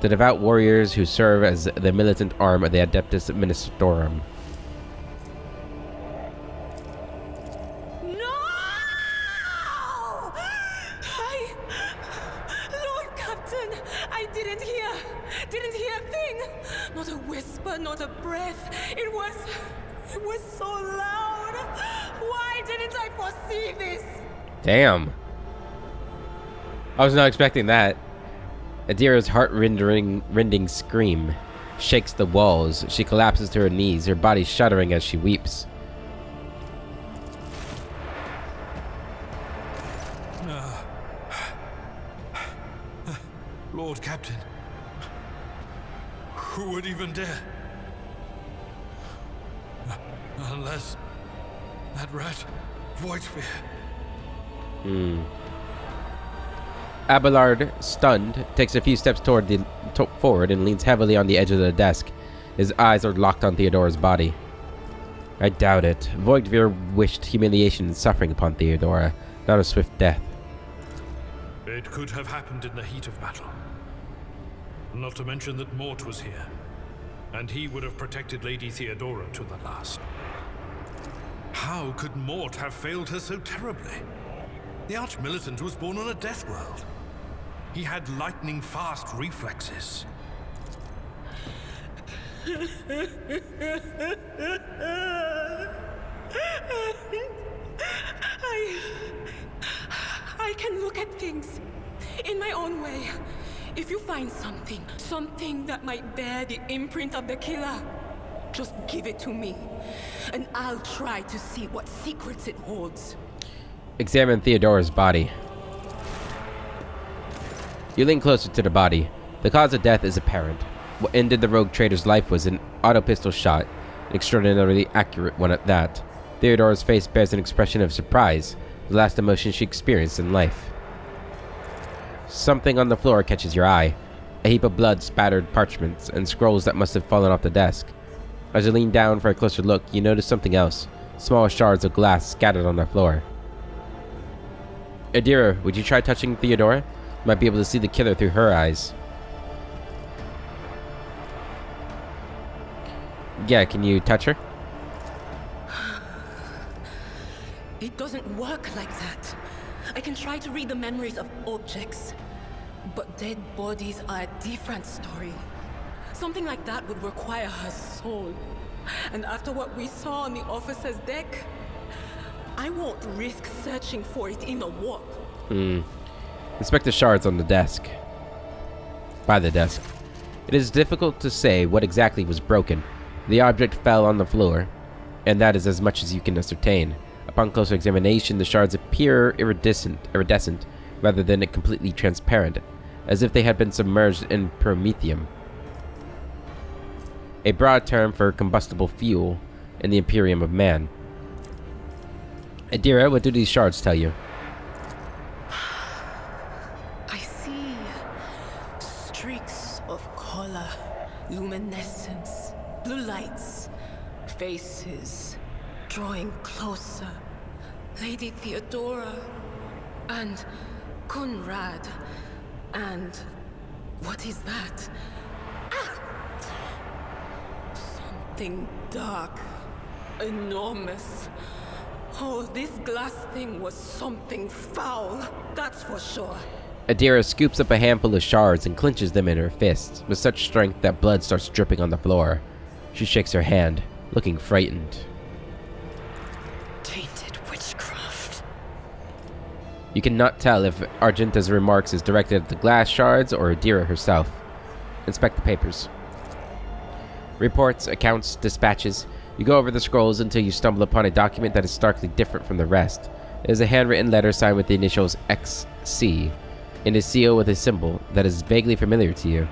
The devout warriors who serve as the militant arm of the Adeptus Ministorum. Not a breath. It was so loud. Why didn't I foresee this? Damn. I was not expecting that. Adira's heart-rending scream shakes the walls. She collapses to her knees, her body shuddering as she weeps. Lord Captain, who would even dare? Unless that rat, Voidsphere. Abelard, stunned, takes a few steps forward and leans heavily on the edge of the desk. His eyes are locked on Theodora's body. I doubt it. Voidsphere wished humiliation and suffering upon Theodora, not a swift death. It could have happened in the heat of battle. Not to mention that Mort was here, and he would have protected Lady Theodora to the last. How could Mort have failed her so terribly? The Arch-Militant was born on a death world. He had lightning-fast reflexes. I can look at things in my own way. If you find something that might bear the imprint of the killer, just give it to me, and I'll try to see what secrets it holds. Examine Theodora's body. You lean closer to the body. The cause of death is apparent. What ended the rogue trader's life was an auto-pistol shot, an extraordinarily accurate one at that. Theodora's face bears an expression of surprise, the last emotion she experienced in life. Something on the floor catches your eye. A heap of blood-spattered parchments and scrolls that must have fallen off the desk. As you lean down for a closer look, you notice something else. Small shards of glass scattered on the floor. Adira, would you try touching Theodora? You might be able to see the killer through her eyes. Yeah, can you touch her? It doesn't work like that. I can try to read the memories of objects, but dead bodies are a different story. Something like that would require her soul. And after what we saw on the officer's deck, I won't risk searching for it in the warp. Inspect the shards on the desk. By the desk. It is difficult to say what exactly was broken. The object fell on the floor, and that is as much as you can ascertain. Upon closer examination, the shards appear iridescent rather than completely transparent, as if they had been submerged in promethium, a broad term for combustible fuel in the Imperium of Man. Adira, what do these shards tell you? I see streaks of color, luminescence, blue lights, faces drawing closer. Lady Theodora and Conrad and what is that? Something dark, enormous. Oh, this glass thing was something foul, that's for sure. Adira scoops up a handful of shards and clenches them in her fists with such strength that blood starts dripping on the floor. She shakes her hand, looking frightened. Tainted witchcraft. You cannot tell if Argenta's remarks is directed at the glass shards or Adira herself. Inspect the papers. Reports, accounts, dispatches. You go over the scrolls until you stumble upon a document that is starkly different from the rest. It is a handwritten letter signed with the initials XC, and is sealed with a symbol that is vaguely familiar to you.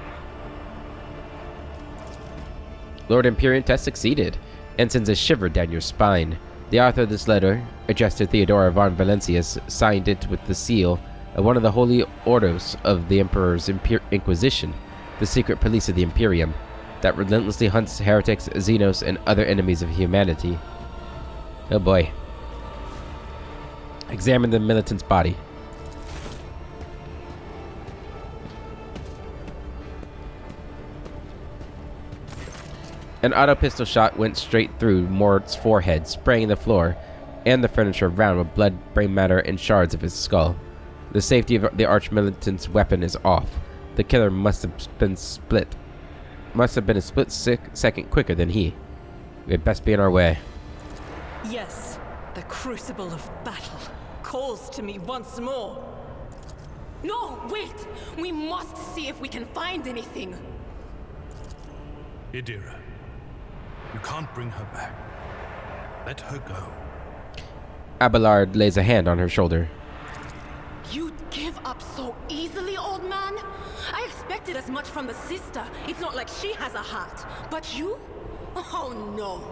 Lord Imperium has succeeded, and sends a shiver down your spine. The author of this letter, addressed to Theodora von Valancius, signed it with the seal of one of the holy orders of the Emperor's Inquisition, the secret police of the Imperium, that relentlessly hunts heretics, xenos, and other enemies of humanity. Oh boy. Examine the militant's body. An auto pistol shot went straight through Mort's forehead, spraying the floor and the furniture around with blood, brain matter, and shards of his skull. The safety of the arch-militant's weapon is off. The killer must have been a split second quicker than he. We had best be on our way. Yes, the crucible of battle calls to me once more. No, wait! We must see if we can find anything. Idira, you can't bring her back. Let her go. Abelard lays a hand on her shoulder. You'd give up so easily, old man? I expected as much from the sister. It's not like she has a heart. But you? Oh no.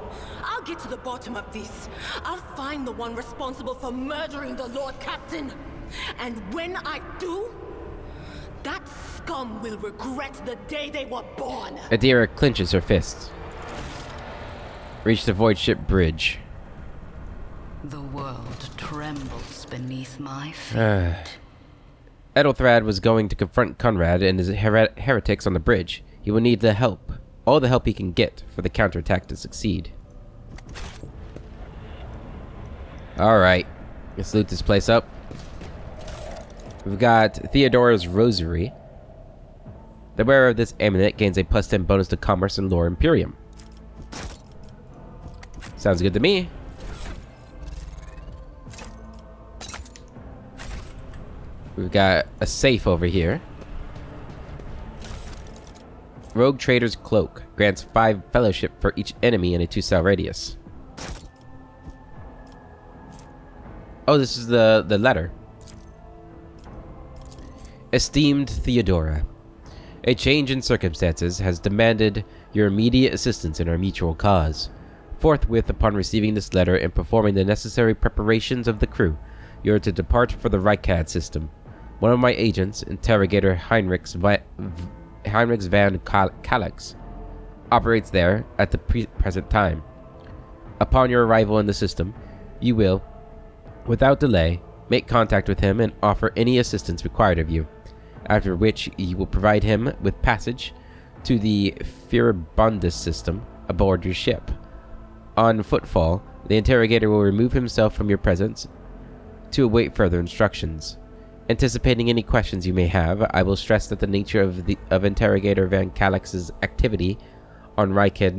I'll get to the bottom of this. I'll find the one responsible for murdering the Lord Captain. And when I do, that scum will regret the day they were born. Adira clenches her fists. Reach the void ship bridge. The world trembles beneath my feet. Ethelthrad was going to confront Conrad and his heretics on the bridge. He will need the help. All the help he can get for the counterattack to succeed. Alright. Let's loot this place up. We've got Theodora's Rosary. The wearer of this amulet gains a +10 bonus to commerce in Lore Imperium. Sounds good to me. We've got a safe over here. Rogue Trader's Cloak grants 5 fellowship for each enemy in a 2-cell radius. Oh, this is the letter. Esteemed Theodora, a change in circumstances has demanded your immediate assistance in our mutual cause. Forthwith, upon receiving this letter and performing the necessary preparations of the crew, you are to depart for the Rykad system. One of my agents, Interrogator Heinrich van Kalex, operates there at the present time. Upon your arrival in the system, you will, without delay, make contact with him and offer any assistance required of you, after which you will provide him with passage to the Firibundus system aboard your ship. On footfall, the interrogator will remove himself from your presence to await further instructions. Anticipating any questions you may have, I will stress that the nature of Interrogator Van Calix's activity on Rykad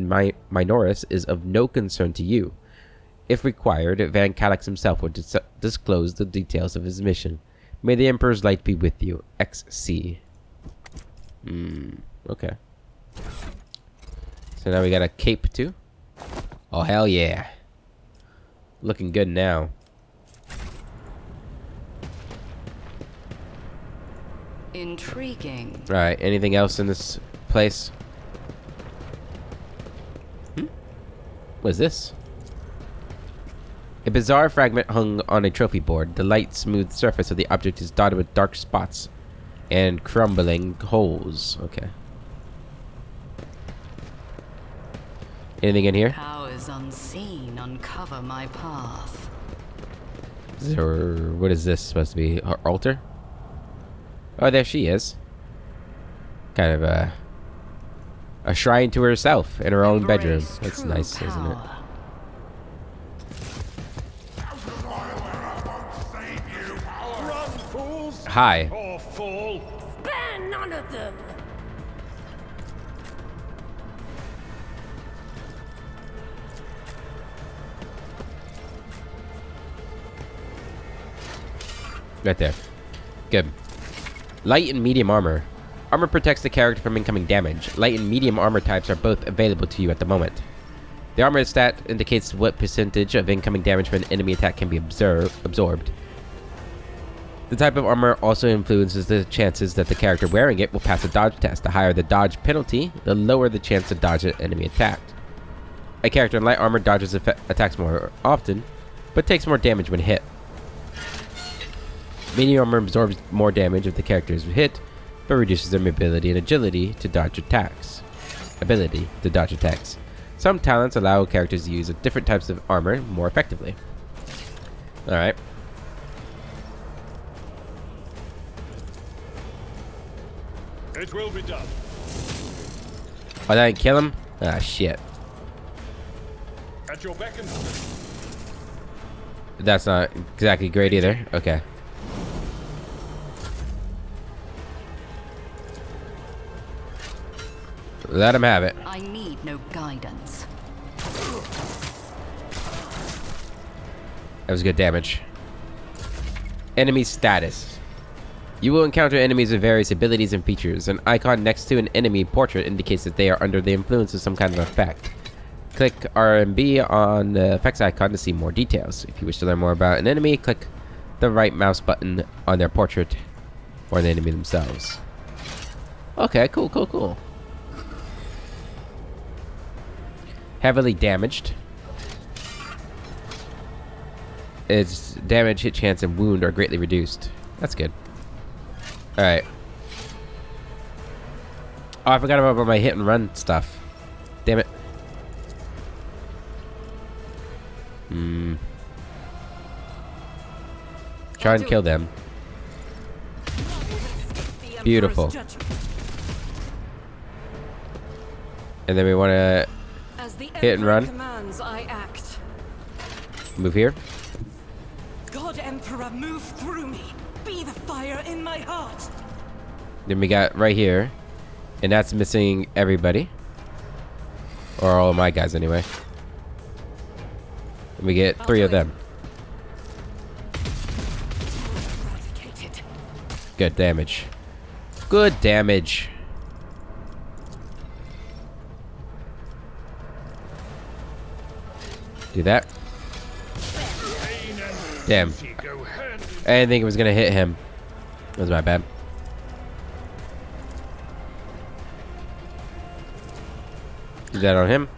Minoris is of no concern to you. If required, Van Calix himself will disclose the details of his mission. May the Emperor's light be with you. XC. Okay. So now we got a cape too. Oh, hell yeah. Looking good now. Intriguing. Alright, anything else in this place? What is this? A bizarre fragment hung on a trophy board. The light, smooth surface of the object is dotted with dark spots and crumbling holes. Okay. Anything in here? Powers unseen uncover my path. What is this supposed to be? Her altar? Oh, there she is. Kind of a shrine to herself in her own bedroom. Embrace That's true nice, isn't it? power. Run, fools! Hi. Your fall. Spare none of them! Right there. Good. Light and medium armor. Armor protects the character from incoming damage. Light and medium armor types are both available to you at the moment. The armor stat indicates what percentage of incoming damage from an enemy attack can be absorbed. The type of armor also influences the chances that the character wearing it will pass a dodge test. The higher the dodge penalty, the lower the chance to dodge an enemy attack. A character in light armor dodges attacks more often, but takes more damage when hit. Medium armor absorbs more damage if the character is hit, but reduces their mobility and agility to dodge attacks. Some talents allow characters to use different types of armor more effectively. Alright. It will be done. Oh, that didn't kill him? Ah, shit. At your beck and That's not exactly great either. Okay. Let him have it. I need no guidance. That was good damage. Enemy status. You will encounter enemies with various abilities and features. An icon next to an enemy portrait indicates that they are under the influence of some kind of effect. Click R and B on the effects icon to see more details. If you wish to learn more about an enemy, click the right mouse button on their portrait or the enemy themselves. Okay, cool. Heavily damaged. Its damage, hit chance, and wound are greatly reduced. That's good. Alright. Oh, I forgot about my hit and run stuff. Damn it. Try and kill them. Beautiful. And then we want to hit and run. Commands, I act. Move here. God Emperor, move through me. Be the fire in my heart. Then we got right here. And that's missing everybody. Or all of my guys anyway. And we get 3 of them. Good damage. Good damage. Do that. Damn. I didn't think it was gonna hit him. That was my bad. Do that on him.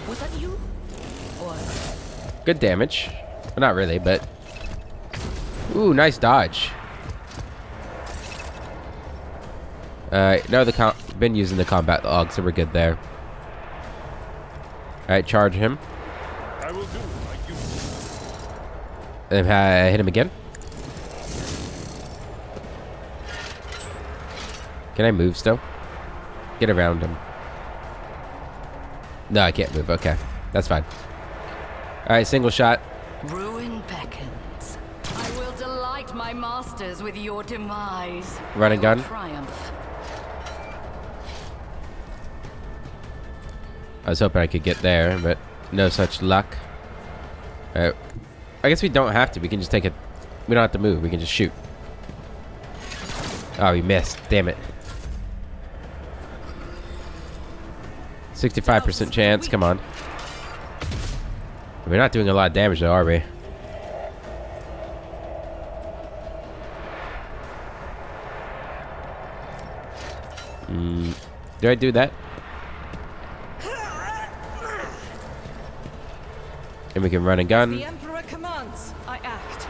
Was that you? Or Good damage. Well, not really, but... Ooh, nice dodge. No, been using the combat log, so we're good there. Alright, charge him. I will do like you. And hit him again. Can I move still? Get around him. No, I can't move. Okay, that's fine. Alright, single shot. Ruin beckons. I will delight my masters with your demise. Run and Your gun. Triumph. I was hoping I could get there, but no such luck. Alright. I guess we don't have to. We can just take it. We don't have to move. We can just shoot. Oh, we missed. Damn it. 65% chance. Come on. We're not doing a lot of damage though, are we? Do I do that? And we can run and gun. The Emperor commands, I act.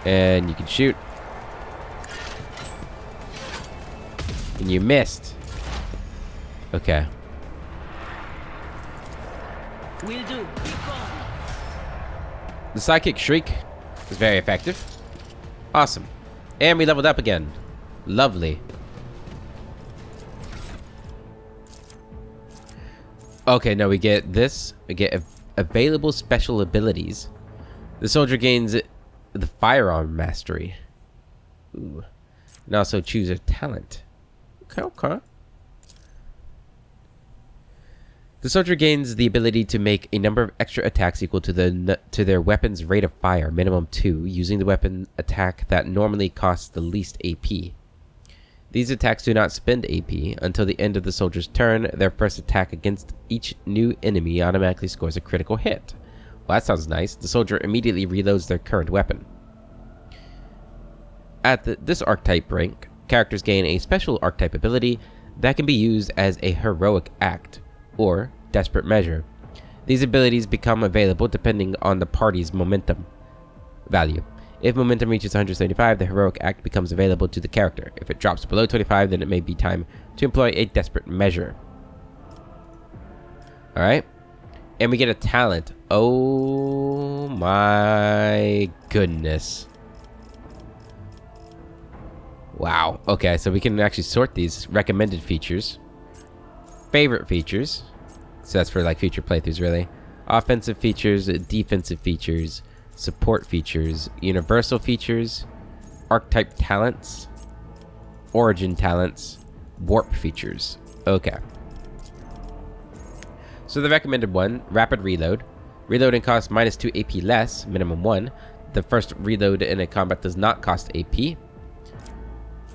And you can shoot. And you missed. Okay. will do. The Psychic Shriek is very effective. Awesome. And we leveled up again. Lovely. Okay, no, we get this. We get available special abilities. The soldier gains the firearm mastery. Ooh. And also choose a talent. Okay, okay. The soldier gains the ability to make a number of extra attacks equal to their weapon's rate of fire, minimum 2, using the weapon attack that normally costs the least AP. These attacks do not spend AP. Until the end of the soldier's turn, their first attack against each new enemy automatically scores a critical hit. Well, that sounds nice. The soldier immediately reloads their current weapon. At this archetype rank, characters gain a special archetype ability that can be used as a heroic act, or desperate measure. These abilities become available depending on the party's momentum value. If momentum reaches 175, the heroic act becomes available to the character. If it drops below 25, then it may be time to employ a desperate measure. Alright. And we get a talent. Oh my goodness. Wow. Okay, so we can actually sort these recommended features. Favorite features. So that's for like future playthroughs, really. Offensive features, defensive features, support features, universal features, archetype talents, origin talents, warp features. Okay. So the recommended one, rapid reload. Reloading costs -2 AP less, minimum 1. The first reload in a combat does not cost AP.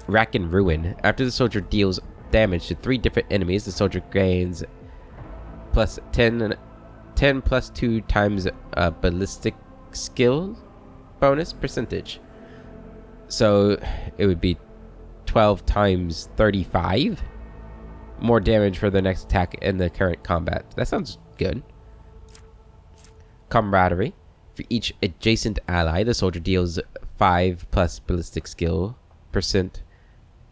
Rack and Ruin. After the soldier deals damage to 3 different enemies, the soldier gains plus 10 plus 2 times ballistic skill bonus percentage. So it would be 12 times 35 more damage for the next attack in the current combat. That sounds good. Camaraderie. For each adjacent ally, the soldier deals 5 plus ballistic skill percent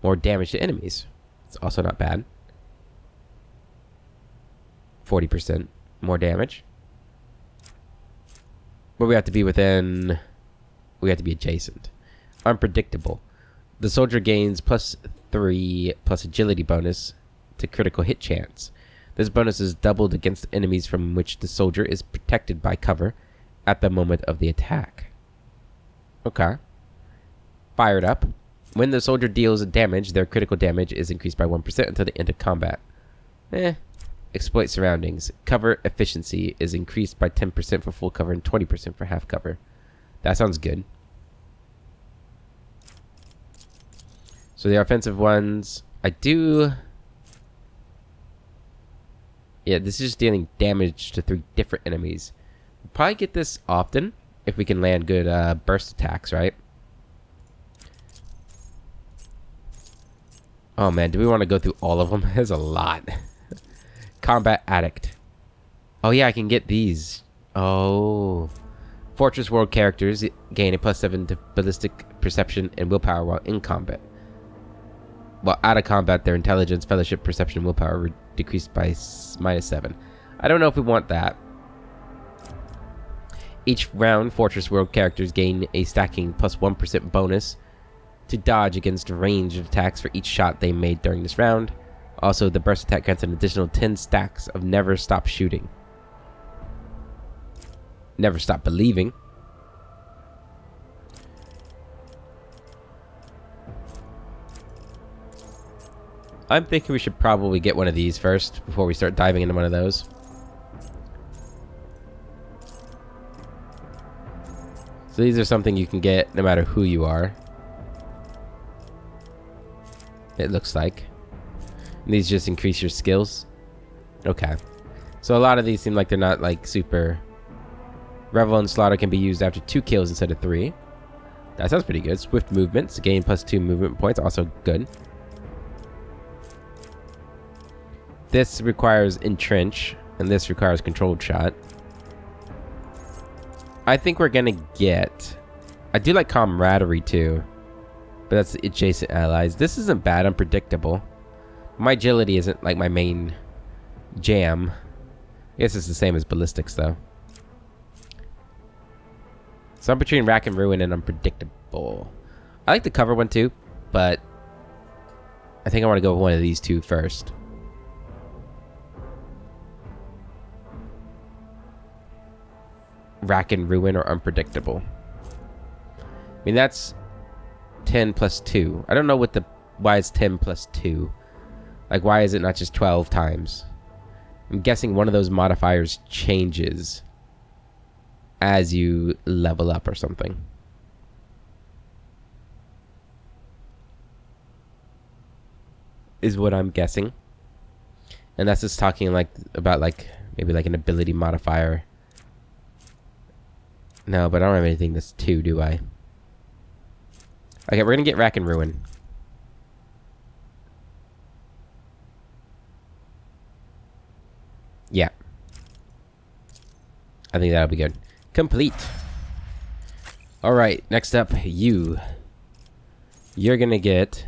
more damage to enemies. It's also not bad. 40% more damage. But we have to be within... We have to be adjacent. Unpredictable. The soldier gains +3 plus agility bonus to critical hit chance. This bonus is doubled against enemies from which the soldier is protected by cover at the moment of the attack. Okay. Fired up. When the soldier deals damage, their critical damage is increased by 1% until the end of combat. Exploit surroundings. Cover efficiency is increased by 10% for full cover and 20% for half cover. That sounds good. So the offensive ones, I do... Yeah, this is just dealing damage to 3 different enemies. We'll probably get this often if we can land good burst attacks, right? Oh man, do we want to go through all of them? There's a lot. Combat Addict. Oh yeah, I can get these. Oh. Fortress World characters gain a +7 to ballistic perception and willpower while in combat. While out of combat, their intelligence, fellowship, perception, willpower decreased by -7. I don't know if we want that. Each round, Fortress World characters gain a stacking +1% bonus to dodge against ranged attacks for each shot they made during this round. Also, the burst attack grants an additional 10 stacks of never stop shooting. Never stop believing. I'm thinking we should probably get one of these first before we start diving into one of those. So these are something you can get no matter who you are. It looks like. And these just increase your skills. Okay. So a lot of these seem like they're not like super... Revel and Slaughter can be used after 2 kills instead of 3. That sounds pretty good. Swift movements. Gain +2 movement points. Also good. This requires Entrench. And this requires Controlled Shot. I think we're gonna get... I do like Camaraderie too. But that's adjacent allies. This isn't bad. Unpredictable. My agility isn't like my main jam. I guess it's the same as ballistics though. So I'm between Rack and Ruin and Unpredictable. I like the cover one too, but I think I want to go with one of these two first. Rack and Ruin or Unpredictable. I mean, that's 10 plus 2. I don't know why it's 10 plus 2. Like, why is it not just 12 times? I'm guessing one of those modifiers changes as you level up or something. Is what I'm guessing. And that's just talking like about like maybe like an ability modifier. No, but I don't have anything that's 2, do I? Okay, we're gonna get Rack and Ruin. Yeah. I think that'll be good. Complete. Alright, next up, you. You're gonna get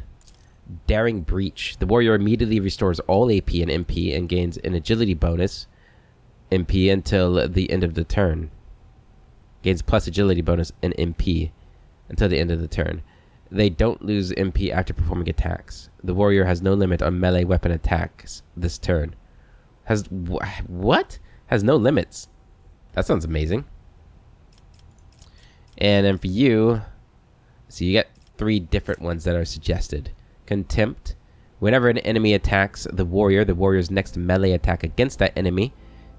Daring Breach. The warrior immediately restores all AP and MP and gains an agility bonus MP until the end of the turn. Gains plus agility bonus and MP until the end of the turn. They don't lose MP after performing attacks. The warrior has no limit on melee weapon attacks this turn. Has what? Has no limits. That sounds amazing. And then for you, so you get 3 different ones that are suggested. Contempt. Whenever an enemy attacks the warrior's next melee attack against that enemy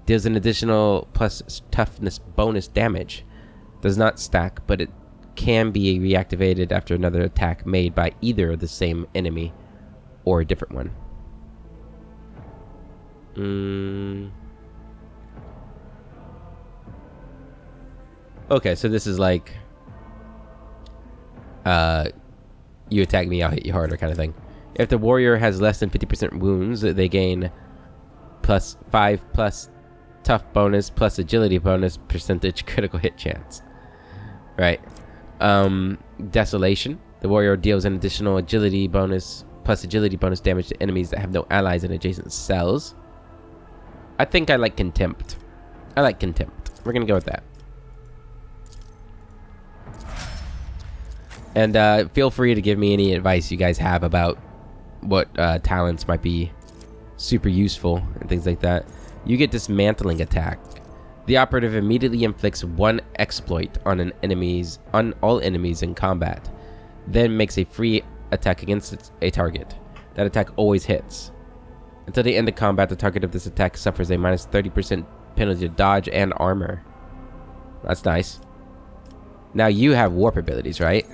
deals an additional plus toughness bonus damage. Does not stack, but it can be reactivated after another attack made by either the same enemy or a different one. Okay, so this is like you attack me, I'll hit you harder kind of thing. If the warrior has less than 50% wounds, they gain plus 5 plus tough bonus plus agility bonus percentage critical hit chance. Right. Desolation. The warrior deals an additional agility bonus plus agility bonus damage to enemies that have no allies in adjacent cells. I think I like Contempt. I like Contempt. We're gonna go with that. And feel free to give me any advice you guys have about what talents might be super useful and things like that. You get Dismantling Attack. The operative immediately inflicts 1 exploit on all enemies in combat, then makes a free attack against a target. That attack always hits. Until the end of combat, the target of this attack suffers a minus 30% penalty to dodge and armor. That's nice. Now you have warp abilities, right?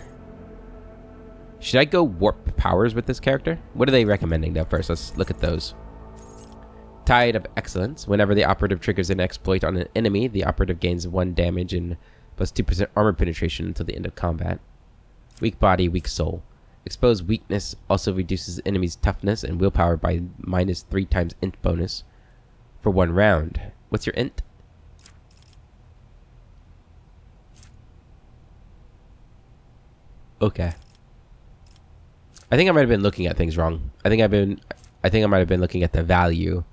Should I go warp powers with this character? What are they recommending though first? Let's look at those. Tide of Excellence. Whenever the operative triggers an exploit on an enemy, the operative gains 1 damage and plus 2% armor penetration until the end of combat. Weak Body, Weak Soul. Exposed Weakness also reduces enemy's toughness and willpower by minus 3 times int bonus for 1 round. What's your int? Okay. I think I might have been looking at things wrong. I think I might have been looking at the value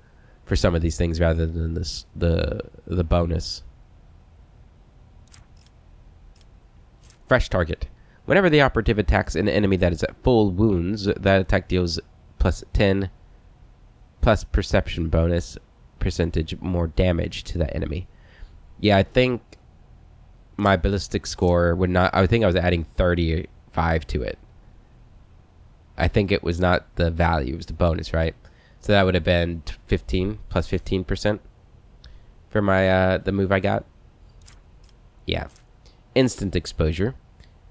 for some of these things rather than the bonus. Fresh Target. Whenever the operative attacks an enemy that is at full wounds, that attack deals plus 10 plus perception bonus percentage more damage to that enemy. Yeah, I think my ballistic score would not... I think I was adding 35 to it. I think it was not the value, it was the bonus, right? So that would have been 15 plus 15% for my the move I got. Yeah. Instant Exposure.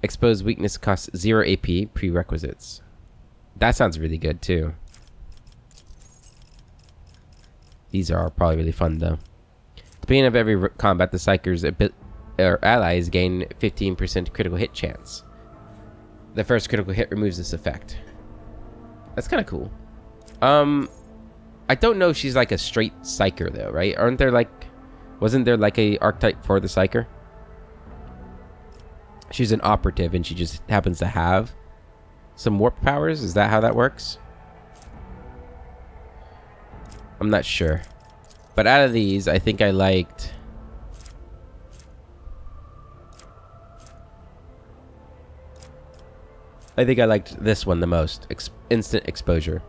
Exposed Weakness costs 0 AP prerequisites. That sounds really good too. These are probably really fun though. At the beginning of every combat, the Psyker's allies gain 15% critical hit chance. The first critical hit removes this effect. That's kind of cool. I don't know if she's like a straight Psyker though, right? Wasn't there like a archetype for the Psyker? She's an operative and she just happens to have some warp powers. Is that how that works? I'm not sure. But out of these, I think I liked... this one the most. Instant Exposure.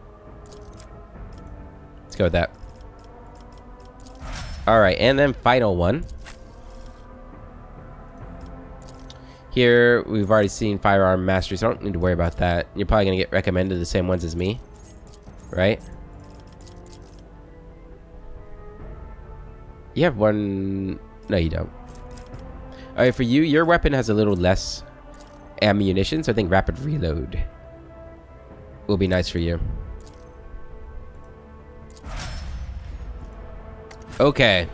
Let's go with that. Alright, and then final one. Here, we've already seen firearm mastery, so I don't need to worry about that. You're probably going to get recommended the same ones as me, right? You have one... No, you don't. Alright, for you, your weapon has a little less ammunition, so I think rapid reload will be nice for you. Okay.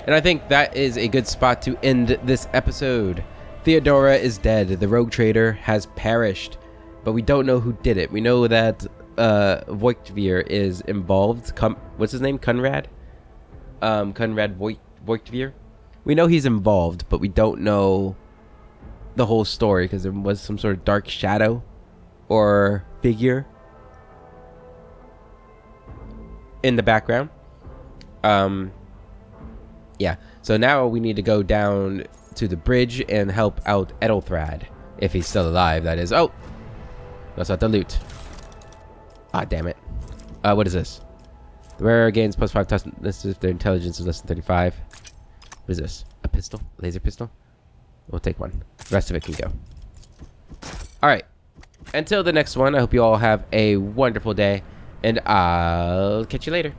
And I think that is a good spot to end this episode. Theodora is dead. The rogue trader has perished. But we don't know who did it. We know that Voigtveer is involved. What's his name? Conrad? Conrad Voigtveer? We know he's involved, but we don't know the whole story because there was some sort of dark shadow or figure in the background. Yeah, so now we need to go down to the bridge and help out Ethelthrad, if he's still alive, that is. Oh, that's not the loot. Ah, damn it. What is this? The wearer gains +5 toughness if their intelligence is less than 35. What is this? A pistol? A laser pistol? We'll take one. The rest of it can go. Alright. Until the next one, I hope you all have a wonderful day, and I'll catch you later.